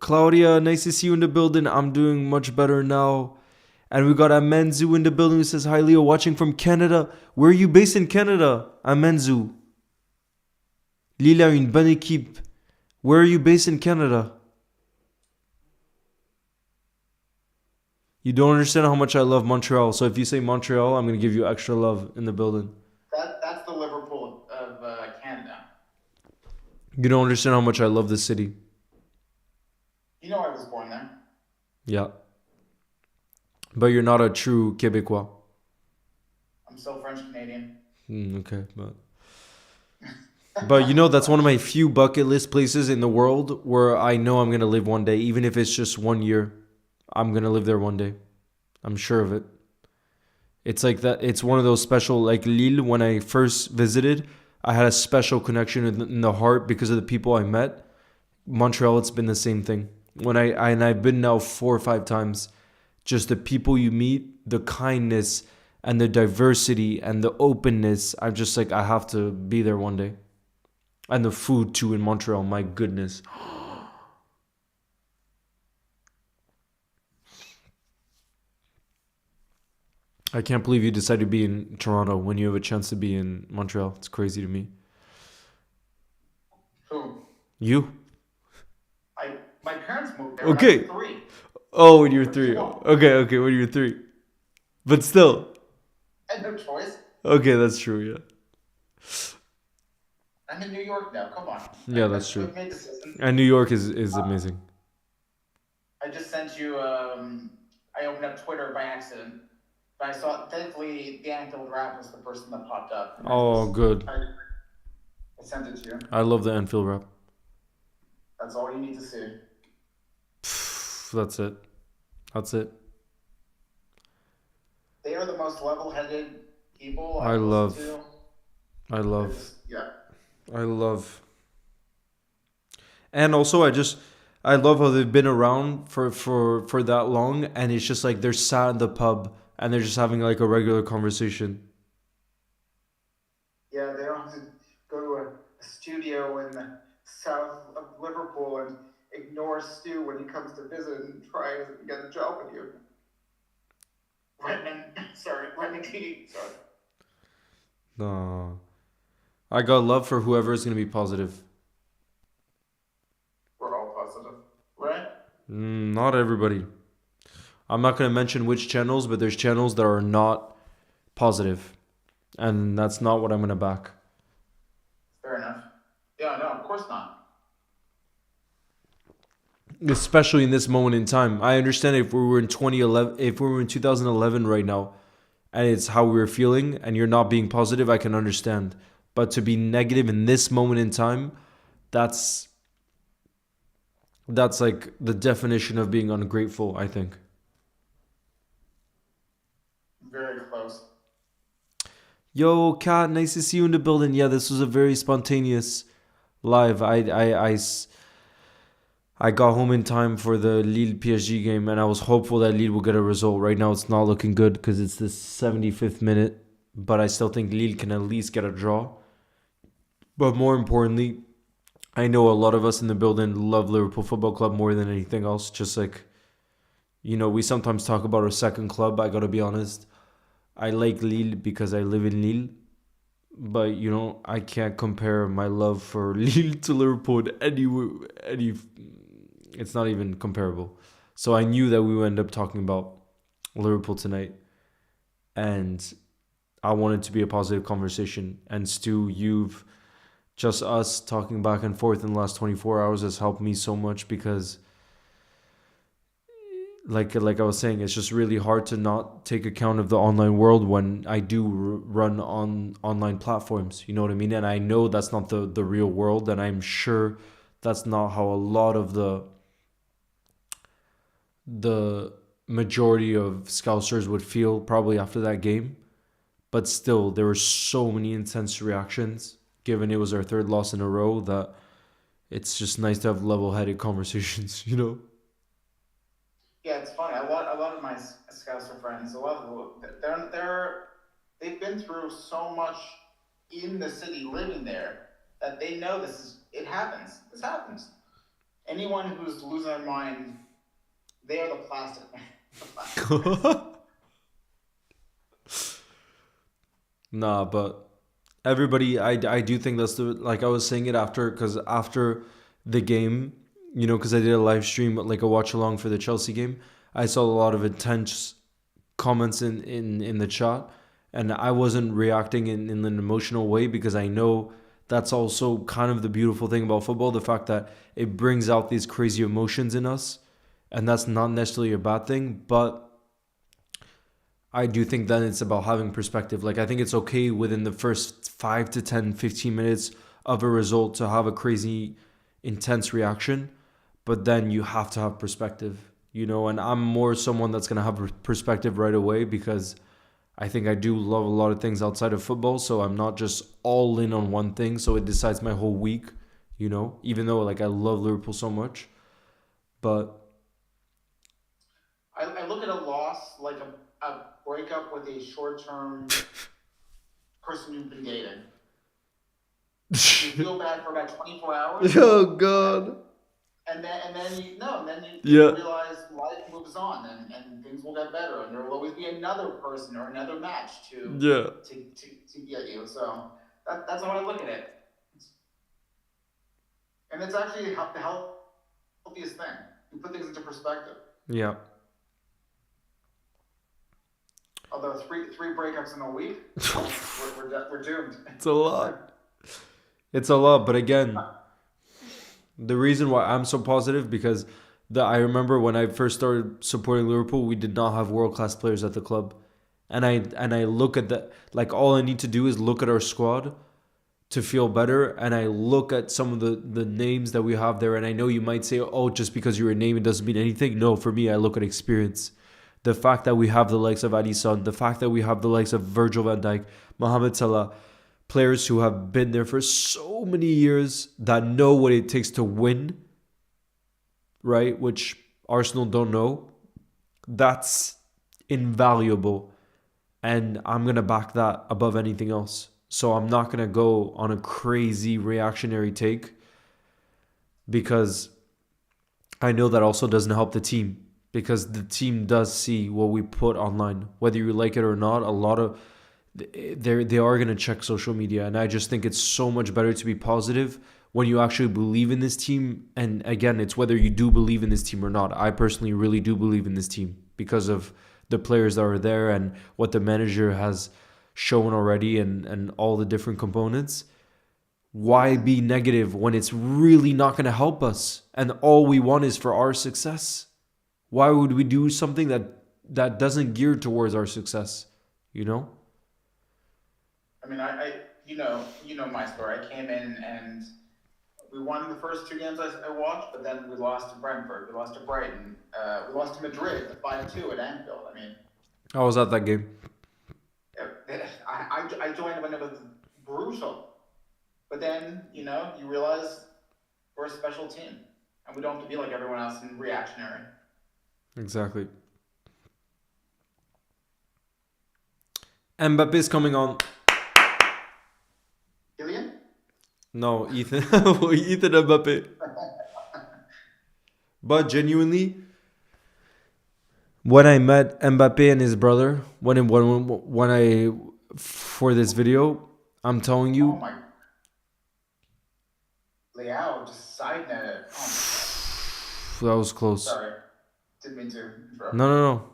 Claudia, nice to see you in the building. I'm doing much better now. And we got Amenzu in the building who says, hi, Leo, watching from Canada. Where are you based in Canada? Amenzu. Lille a une bonne équipe. Where are you based in Canada? You don't understand how much I love Montreal. So if you say Montreal, I'm going to give you extra love in the building. That's the Liverpool of Canada. You don't understand how much I love this city. You know I was born there. Yeah. But you're not a true Québécois. I'm still French Canadian. Okay, but you know, that's one of my few bucket list places in the world where I know I'm going to live one day. Even if it's just 1 year, I'm going to live there one day. I'm sure of it. It's like that. It's one of those special, like Lille, when I first visited, I had a special connection in the heart because of the people I met. Montreal, it's been the same thing. And I've been now 4 or 5 times. Just the people you meet, the kindness and the diversity and the openness. I'm just like, I have to be there one day. And the food too in Montreal, my goodness. I can't believe you decided to be in Toronto when you have a chance to be in Montreal. It's crazy to me. Who? You? My parents moved there when I Okay. was 3. Oh, when you're 3. No. Okay, when you're 3. But still. I had no choice. Okay, that's true, yeah. I'm in New York now. Come on. Yeah, that's true. I've made decisions. And New York is amazing. I just sent you I opened up Twitter by accident, but I saw. Thankfully, the Anfield rap was the person that popped up, and Oh, good. I sent it to you. I love the Anfield rap. That's all you need to see. That's it. That's it. They are the most level-headed people I I've listened love. to. I They're love. just yeah, I love. And also, I love how they've been around for that long, and it's just like they're sat in the pub and they're just having like a regular conversation. yeah. They don't have to go to a studio in the south of Liverpool and ignore Stu when he comes to visit and try to get a job with you. Redmond, sorry, Redmond Key, sorry. No, I got love for whoever is gonna be positive. We're all positive, right? Not everybody. I'm not gonna mention which channels, but there's channels that are not positive, and that's not what I'm gonna back. Fair enough. Yeah, no, of course not. Especially in this moment in time. I understand if we were in 2011, if we were in 2011 right now, and it's how we were feeling, and you're not being positive, I can understand. But to be negative in this moment in time, that's that's like the definition of being ungrateful, I think. Very close. Yo, Kat, nice to see you in the building. Yeah, this was a very spontaneous live. I got home in time for the Lille PSG game, and I was hopeful that Lille will get a result. Right now, it's not looking good because it's the 75th minute, but I still think Lille can at least get a draw. But more importantly, I know a lot of us in the building love Liverpool Football Club more than anything else. Just like, we sometimes talk about our second club. I gotta be honest. I like Lille because I live in Lille. But, I can't compare my love for Lille to Liverpool any. It's not even comparable. So I knew that we would end up talking about Liverpool tonight. And I wanted to be a positive conversation. And Stu, just us talking back and forth in the last 24 hours has helped me so much because like I was saying, it's just really hard to not take account of the online world when I do run on online platforms. You know what I mean? And I know that's not the real world, and I'm sure that's not how a lot of the majority of Scousers would feel probably after that game. But still, there were so many intense reactions, given it was our third loss in a row, that it's just nice to have level-headed conversations, you know? Yeah, it's funny. A lot of my Scouser friends, a lot of them, they've been through so much in the city, living there, that they know it happens. This happens. Anyone who's losing their mind, they are the plastic man. The plastic fans. Nah, but everybody, I do think that's like I was saying it because after the game, because I did a live stream, like a watch along for the Chelsea game, I saw a lot of intense comments in the chat, and I wasn't reacting in an emotional way because I know that's also kind of the beautiful thing about football, the fact that it brings out these crazy emotions in us, and that's not necessarily a bad thing, but I do think that it's about having perspective. Like, I think it's okay within the first 5 to 10, 15 minutes of a result to have a crazy, intense reaction. But then you have to have perspective, and I'm more someone that's going to have perspective right away because I think I do love a lot of things outside of football. So I'm not just all in on one thing. So it decides my whole week, even though like I love Liverpool so much. But I look at a loss like a breakup with a short-term person you've been dating. You feel bad for about 24 hours. Oh God. And then you no, and then you Yeah. realize life moves on and things will get better and there will always be another person or another match Yeah. to get you. So that's how I look at it. And it's actually the healthiest thing. You put things into perspective. Yeah. Although three breakups in a week, we're doomed. It's a lot. It's a lot, but again, the reason why I'm so positive because I remember when I first started supporting Liverpool, we did not have world class players at the club, and I look at that, like all I need to do is look at our squad to feel better, and I look at some of the names that we have there, and I know you might say, oh, just because you're a name it doesn't mean anything. No, for me, I look at experience. The fact that we have the likes of Alisson, the fact that we have the likes of Virgil van Dijk, Mohamed Salah, players who have been there for so many years that know what it takes to win, right? Which Arsenal don't know. That's invaluable. And I'm going to back that above anything else. So I'm not going to go on a crazy reactionary take because I know that also doesn't help the team because the team does see what we put online. Whether you like it or not, a lot of they are going to check social media, and I just think it's so much better to be positive when you actually believe in this team. And again, it's whether you do believe in this team or not. I personally really do believe in this team because of the players that are there and what the manager has shown already, and all the different components. Why be negative when it's really not going to help us and all we want is for our success? Why would we do something that doesn't gear towards our success, you know? I mean, you know my story. I came in and we won the first two games I watched, but then we lost to Brentford, we lost to Brighton, we lost to Madrid, the 5-2 at Anfield. I mean, I was at that game. I joined when it was brutal, but then you realize we're a special team, and we don't have to be like everyone else and reactionary. Exactly. Mbappe is coming on. Killian? No, Ethan. Ethan Mbappe. But genuinely, when I met Mbappe and his brother, when I for this video, I'm telling Oh you, my, Leao just side netted. Oh my god. that was close. Sorry, didn't mean to interrupt No, you. no, no.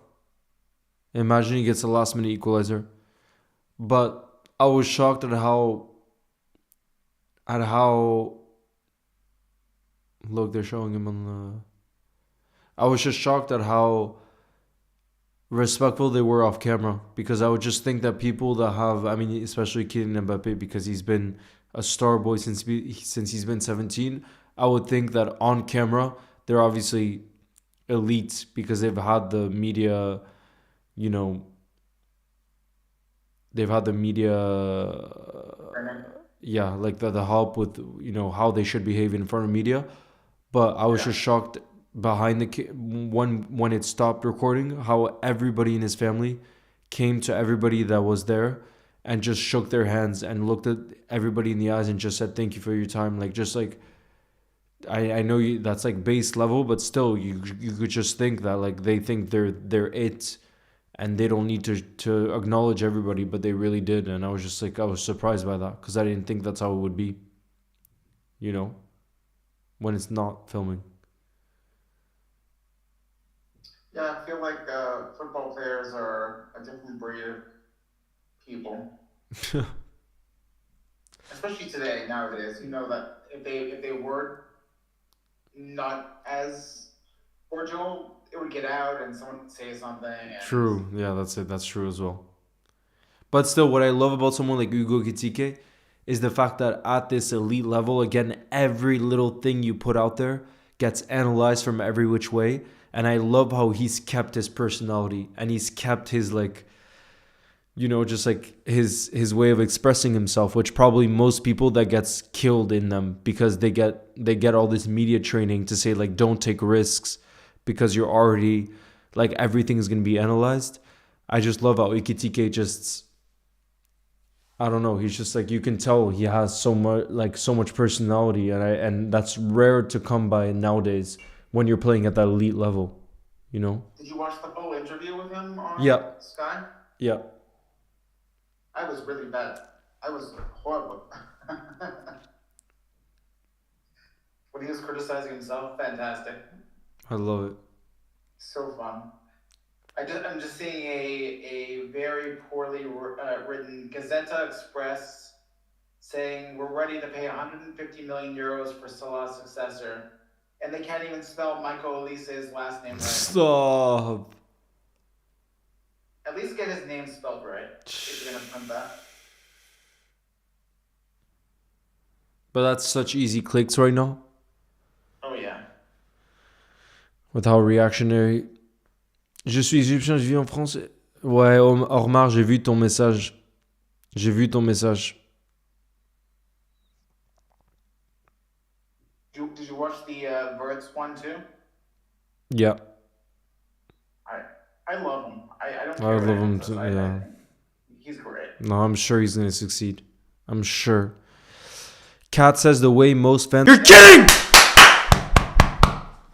Imagine he gets a last minute equalizer. But I was shocked at how look, they're showing him on the. I was just shocked at how respectful they were off camera, because I would just think that people that have, I mean, especially Kylian Mbappe, because he's been a star boy since he's been 17. I would think that on camera they're obviously elite because they've had the media, you know, they've had the media, Brennan? yeah, like the help with how they should behave in front of media. But I was Yeah. just shocked behind when it stopped recording, how everybody in his family came to everybody that was there and just shook their hands and looked at everybody in the eyes and just said thank you for your time. Like, just like, I know you, that's like base level, but still you could just think that like they think they're it, and they don't need to acknowledge everybody, but they really did. And I was just like, I was surprised by that because I didn't think that's how it would be, you know, when it's not filming. Yeah, I feel like football players are a different breed of people, especially today nowadays. You know that if they were not as cordial, it would get out and someone would say something. And True. Yeah, that's it. That's true as well. But still, what I love about someone like Hugo Kitike is the fact that at this elite level, again, every little thing you put out there gets analyzed from every which way. And I love how he's kept his personality and he's kept his like, just like his way of expressing himself, which probably most people that gets killed in them because they get all this media training to say like don't take risks because you're already like everything is gonna be analyzed. I just love how Ikitike just, I don't know. He's just like, you can tell he has so much personality, and that's rare to come by nowadays when you're playing at that elite level. You know? did you watch the whole interview with him on Yeah, Sky? yeah. I was really bad. I was horrible. When he was criticizing himself, fantastic, I love it. so fun. I'm just seeing a very poorly written Gazzetta Express saying we're ready to pay 150 million euros for Salah's successor. and they can't even spell Michael Elise's last name right. Stop. At least get his name spelled right if you're gonna print that. But that's such easy clicks right now. Oh yeah. With how reactionary. Je suis égyptien, je vis en France. Ouais, Omar, j'ai vu ton message. J'ai vu ton message. Did you watch the Verts one too? Yeah. I love him. I don't care. I what love anyone him says. too. I Yeah. think he's great. No, I'm sure he's going to succeed. I'm sure. Kat says the way most fans. You're kidding!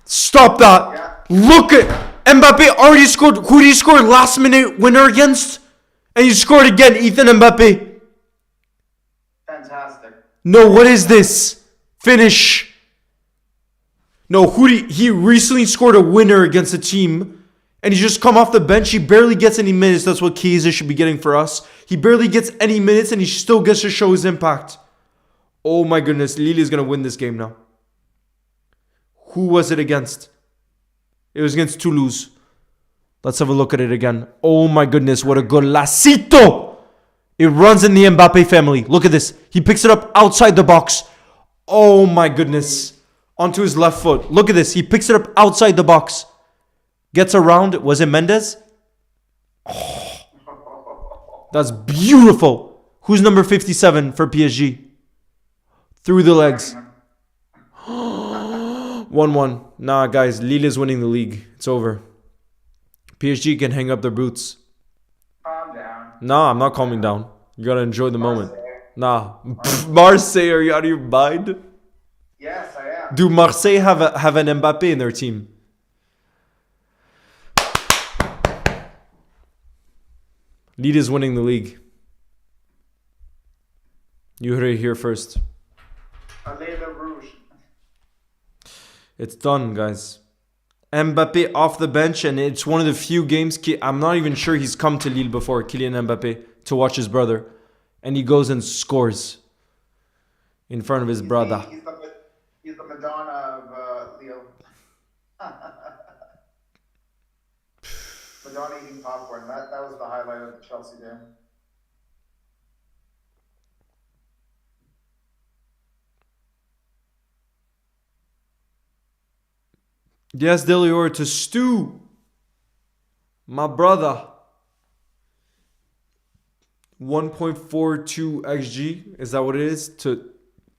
Stop that! Yeah. Look at Mbappe already scored. Who did he score last minute winner against? And he scored again, Ethan Mbappe. Fantastic. No, what is this? Finish. No, he recently scored a winner against a team. And he's just come off the bench. He barely gets any minutes. That's what Kaiser should be getting for us. He barely gets any minutes and he still gets to show his impact. Oh my goodness. Lille is going to win this game now. Who was it against? It was against Toulouse. Let's have a look at it again. Oh my goodness. What a golacito. It runs in the Mbappe family. Look at this. He picks it up outside the box. Oh my goodness. Onto his left foot. Look at this. He picks it up outside the box. Gets around. Was it Mendes? Oh, that's beautiful. Who's number 57 for PSG? Through the legs. 1-1. Nah, guys. Lille is winning the league. It's over. PSG can hang up their boots. Calm down. Nah, I'm not calming down. You gotta enjoy the moment. Nah. Marseille, are you out of your mind? Yes, I am. Do Marseille have an Mbappe in their team? Lille is winning the league. You heard it here first. Allez le rouge. It's done, guys. Mbappe off the bench, and it's one of the few games. I'm not even sure he's come to Lille before, Kylian Mbappe, to watch his brother. And he goes and scores in front of his brother. He's the Madonna of Lille. Madonna eating popcorn. That was the highlight of the Chelsea game. Yes, Delior to Stu. My brother. 1.42 XG. Is that what it is? To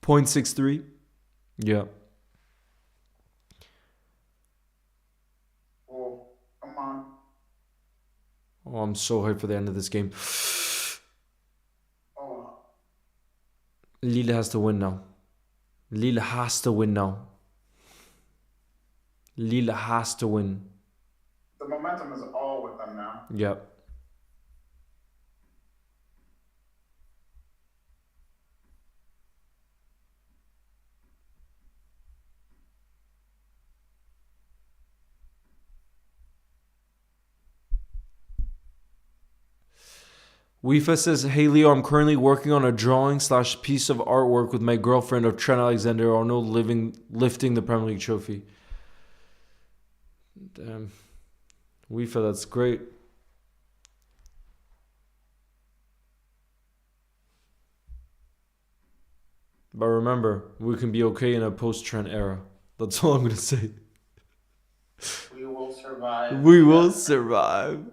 0.63? Yeah. Oh, come on. Oh, I'm so hyped for the end of this game. Oh. Lille has to win now. Lille has to win now. Lille has to win. The momentum is all with them now. Yep. Weefa says, hey Leo, I'm currently working on a drawing / piece of artwork with my girlfriend of Trent Alexander-Arnold lifting the Premier League trophy. Damn. Weefa, that's great. But remember, we can be okay in a post-Trent era. That's all I'm going to say. We will survive. We will survive.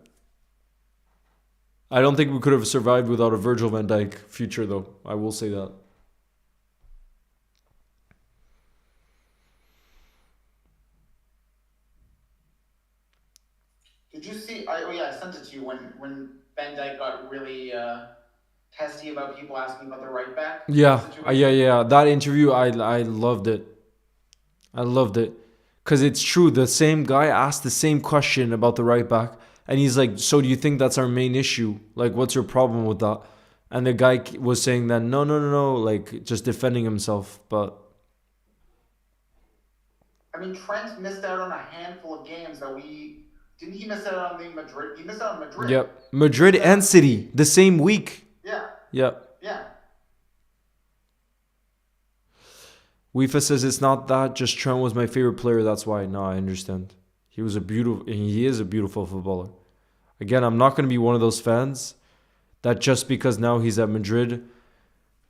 I don't think we could have survived without a Virgil van Dijk future, though. I will say that. Did you see? I sent it to you when Van Dijk got really testy about people asking about the right back. Yeah. That interview, I loved it. I loved it. Because it's true. The same guy asked the same question about the right back. And he's like, so do you think that's our main issue? Like, what's your problem with that? And the guy was saying that, no. Like, just defending himself. But I mean, Trent missed out on a handful of games that we... Didn't he miss out on the Madrid? He missed out on Madrid. Yep. Madrid and City. The same week. Yeah. Yep. Yeah. Wifa says it's not that. Just Trent was my favorite player. That's why. No, I understand. He was a beautiful. He is a beautiful footballer. Again, I'm not going to be one of those fans that just because now he's at Madrid,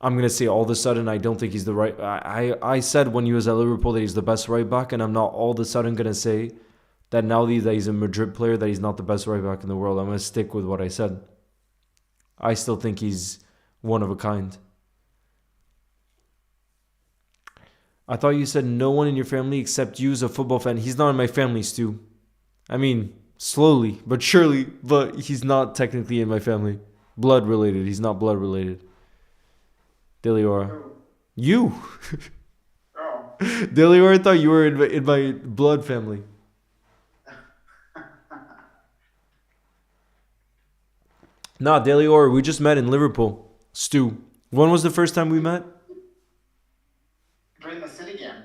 I'm going to say all of a sudden I don't think he's the right. I said when he was at Liverpool that he's the best right back, and I'm not all of a sudden going to say that now that he's a Madrid player that he's not the best right back in the world. I'm going to stick with what I said. I still think he's one of a kind. I thought you said no one in your family except you is a football fan. He's not in my family, Stu. I mean, slowly, but surely, but he's not technically in my family. Blood related. He's not blood related. Deliora. Who? You! Oh. Deliora, I thought you were in my blood family. Nah, Deliora, we just met in Liverpool. Stu. When was the first time we met? During the City game.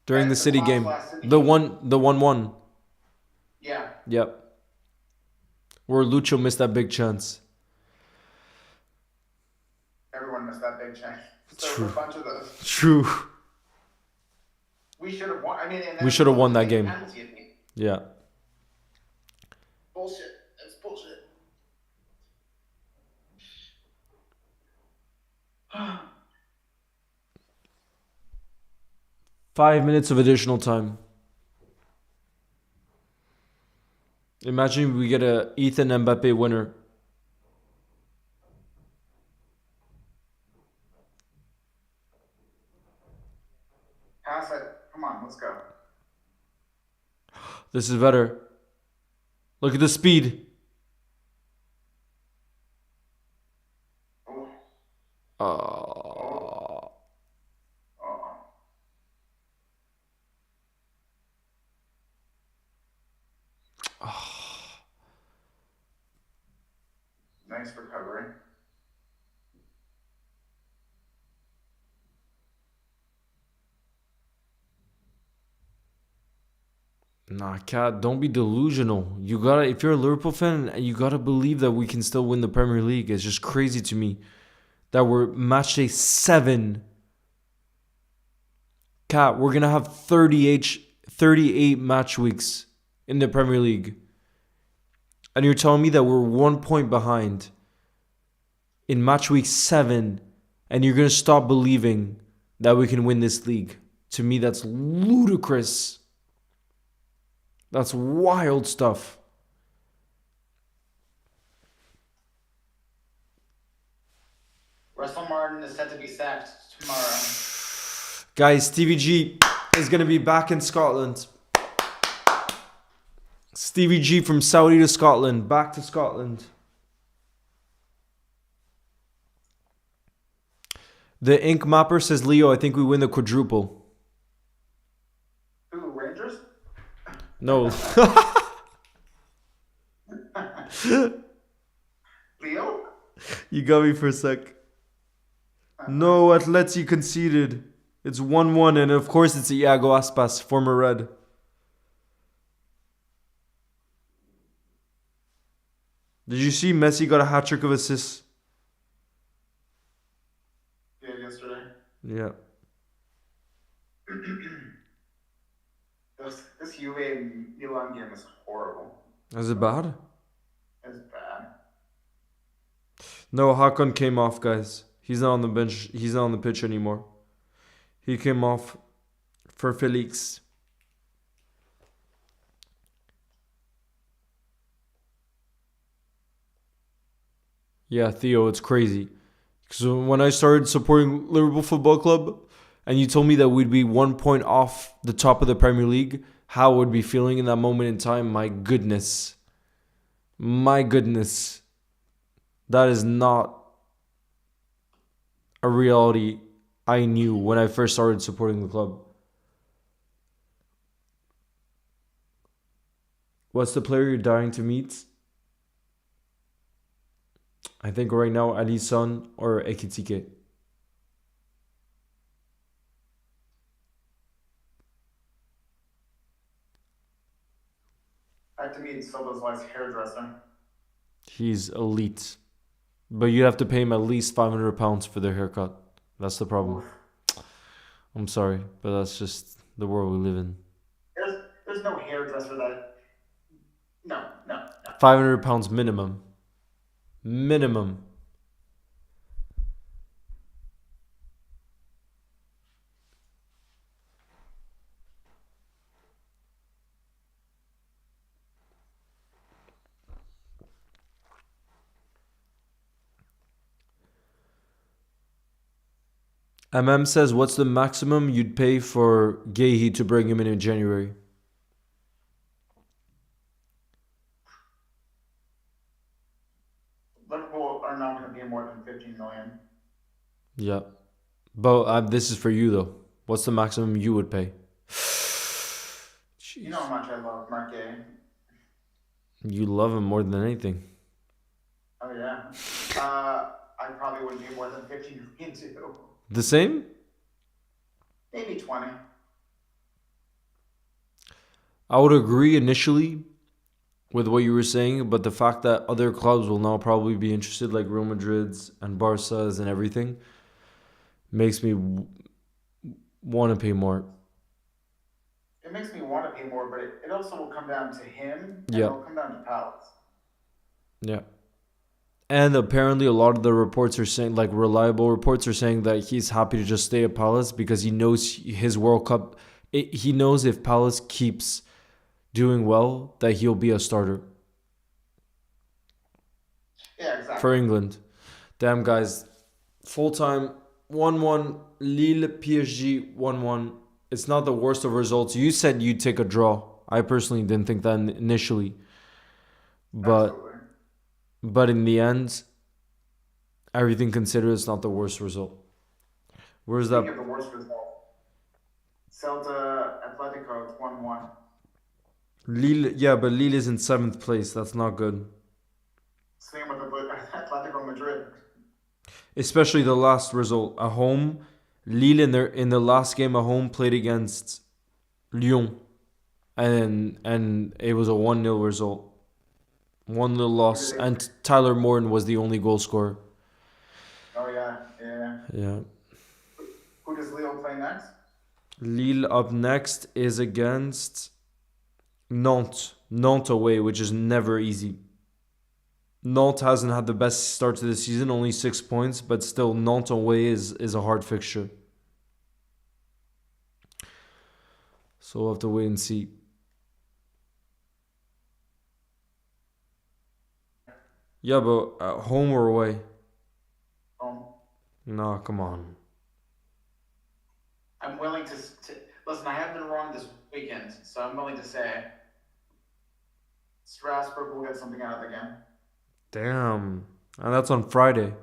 During the City game. City The game. 1-1. Yeah. Yep. Where Lucho missed that big chance. Everyone missed that big chance. So True. a bunch of those. True. We should have won. I mean, and We should have won that game. penalty, I think. Yeah. Bullshit. That's bullshit. 5 minutes of additional time. Imagine we get a Ethan Mbappe winner. Pass it. Come on, let's go. This is better. Look at the speed. Oh. Oh. Oh. Nice recovery. Nah, Cat, don't be delusional. You gotta, if you're a Liverpool fan, you gotta believe that we can still win the Premier League. It's just crazy to me that we're match day 7. Cat, we're gonna have 38 match weeks in the Premier League. And you're telling me that we're 1 point behind in match week 7, and you're gonna stop believing that we can win this league. To me, that's ludicrous. That's wild stuff. Russell Martin is set to be sacked tomorrow. Guys, Stevie G is going to be back in Scotland. Stevie G from Saudi to Scotland. Back to Scotland. The Ink Mapper says, Leo, I think we win the quadruple. Who, Rangers? No. Leo? You got me for a sec. No, Atleti conceded. It's 1-1, and of course it's Iago Aspas, former Red. Did you see Messi got a hat-trick of assists? Yeah, yesterday. Yeah. This Juve and Milan game is horrible. Is it bad? It's bad. No, Hakan came off, guys. He's not on the bench. He's not on the pitch anymore. He came off for Felix. Yeah, Theo, it's crazy. So when I started supporting Liverpool Football Club, and you told me that we'd be 1 point off the top of the Premier League, how I would be feeling in that moment in time, my goodness. My goodness. That is not a reality I knew when I first started supporting the club. What's the player you're dying to meet? I think right now Alisson or Ekitike. I have to meet Silva's wife's hairdresser. He's elite. But you have to pay him at least £500 for the haircut. That's the problem. I'm sorry, but that's just the world we live in. There's no hairdresser that. No, no, no. £500 minimum. Minimum. Says, what's the maximum you'd pay for Gehi to bring him in January? Liverpool are not going to pay more than 15 million. Yeah. But this is for you, though. What's the maximum you would pay? You know how much I love Marquet. You love him more than anything. Oh, yeah. I probably wouldn't pay more than 15 million, too. The same? Maybe 20. I would agree initially with what you were saying, but the fact that other clubs will now probably be interested, like Real Madrid's and Barca's and everything, makes me want to pay more. It makes me want to pay more, but it also will come down to him, and Yeah. it'll come down to Palace. Yeah. And apparently a lot of the reports are saying, like reliable reports are saying that he's happy to just stay at Palace because he knows his World Cup, he knows if Palace keeps doing well, that he'll be a starter. Yeah, exactly. For England. Damn, guys. Full-time 1-1. Lille, PSG 1-1. It's not the worst of results. You said you'd take a draw. I personally didn't think that initially. Absolutely. But in the end, everything considered, it's not the worst result. Where's that? Think of the worst result. Celta Atletico, it's 1-1. Lille, yeah, but Lille is in 7th place. That's not good. Same with Atletico Madrid. Especially the last result at home. Lille in the last game at home played against Lyon, and it was a 1-0 result. 1-0 loss, and Tyler Morton was the only goal scorer. Oh yeah. Yeah. Who does Lille play next? Lille up next is against Nantes. Nantes away, which is never easy. Nantes hasn't had the best start to the season, only 6 points, but still Nantes away is a hard fixture. So we'll have to wait and see. Yeah, but at home or away? Home. No, come on. I'm willing to listen. I have been wrong this weekend, so I'm willing to say Strasbourg will get something out of the game. Damn. And that's on Friday.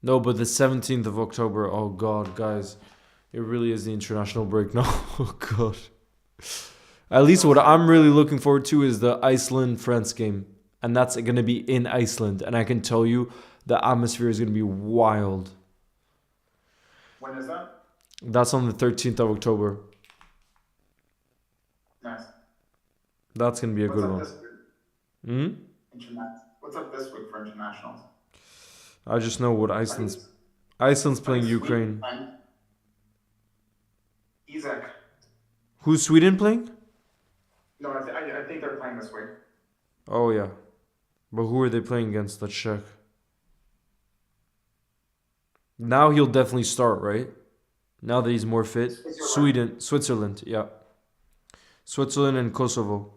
No, but the 17th of October. Oh, God, guys. It really is the international break now. Oh, God. At least what I'm really looking forward to is the Iceland-France game. And that's going to be in Iceland. And I can tell you, the atmosphere is going to be wild. When is that? That's on the 13th of October. Nice. That's going to be a good one. What's up this week for internationals? I just know what Iceland's playing Ukraine. Isaac. Who's Sweden playing? No, I think they're playing this week. Oh, yeah. But who are they playing against? Let's check. Now he'll definitely start, right? Now that he's more fit. Switzerland, yeah. Switzerland and Kosovo.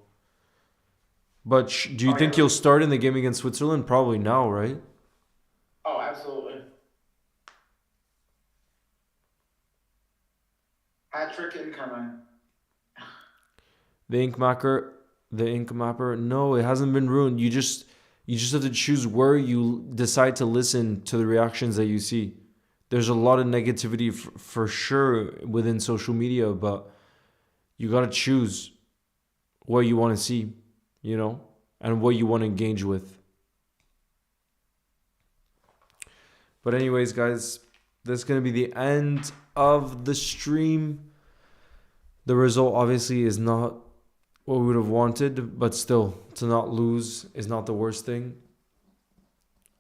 But do you think he'll start in the game against Switzerland? Probably now, right? Oh, absolutely. Hat-trick incoming. The ink mapper. No, it hasn't been ruined. You just have to choose where you decide to listen to the reactions that you see. There's a lot of negativity for sure within social media, but you got to choose what you want to see, and what you want to engage with. But anyways, guys, that's going to be the end of the stream. The result obviously is not what we would have wanted, but still, to not lose is not the worst thing.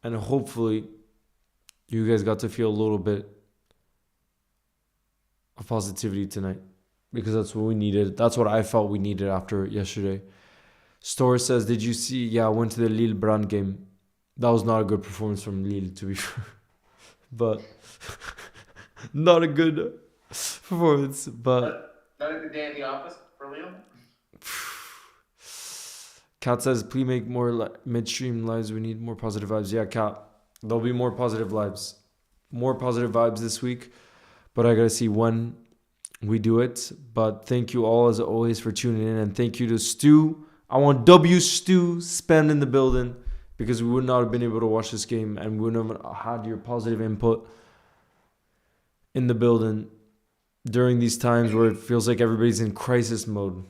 And hopefully, you guys got to feel a of positivity tonight because that's what we needed. That's what I felt we needed after yesterday. Store says, "Did you see? Yeah, I went to the Lille Brand game. That was not a good performance from Lille, to be fair, but not a good performance. But Not a good day at the office for Leo. Kat says, please make more midstream lives. We need more positive vibes. Yeah, Kat, there'll be more positive vibes. More positive vibes this week. But I got to see when we do it. But thank you all, as always, for tuning in. And thank you to Stu. I want W Stu spend in the building because we would not have been able to watch this game and we wouldn't have had your positive input in the building during these times where it feels like everybody's in crisis mode.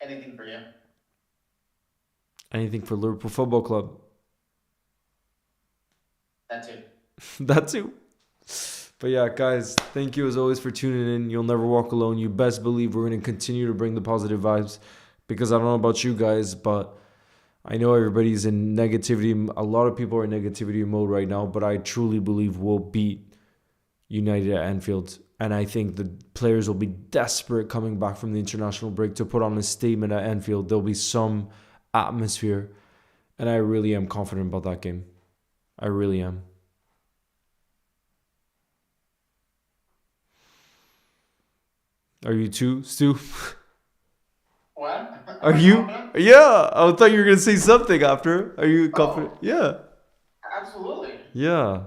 Anything for you. Anything for Liverpool Football Club. That too. That too. But yeah, guys, thank you as always for tuning in. You'll never walk alone. You best believe we're going to continue to bring the positive vibes because I don't know about you guys, but I know everybody's in negativity. A lot of people are in negativity mode right now, but I truly believe we'll beat United at Anfield. And I think the players will be desperate coming back from the international break to put on a statement at Anfield. There'll be some atmosphere. And I really am confident about that game. I really am. Are you too, Stu? What? Are you? Yeah. I thought you were going to say something after. Are you confident? Oh, yeah. absolutely. Yeah.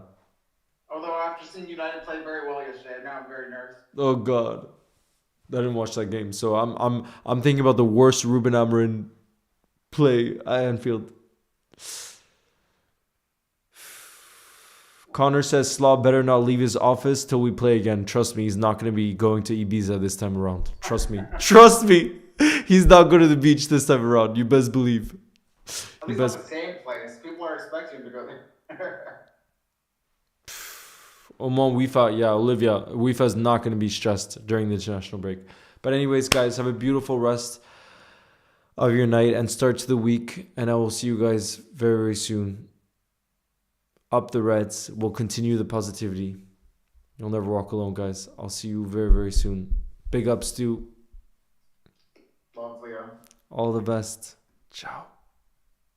Although after seeing United play very well yesterday, now I'm very nervous. Oh God. I didn't watch that game. So I'm thinking about the worst Ruben Amorim play at Anfield. Connor says Slaw better not leave his office till we play again. Trust me, he's not going to be going to Ibiza this time around. Trust me. Trust me. He's not going to the beach this time around. You best believe. At least not the same place. People are expecting him to go there. Oman Wifa, yeah, Olivia. Wifa's not going to be stressed during the international break. But anyways, guys, have a beautiful rest of your night and start to the week. And I will see you guys very, very soon. Up the Reds. We'll continue the positivity. You'll never walk alone, guys. I'll see you very, very soon. Big ups, Stu. Love, Leo. All the best. Ciao.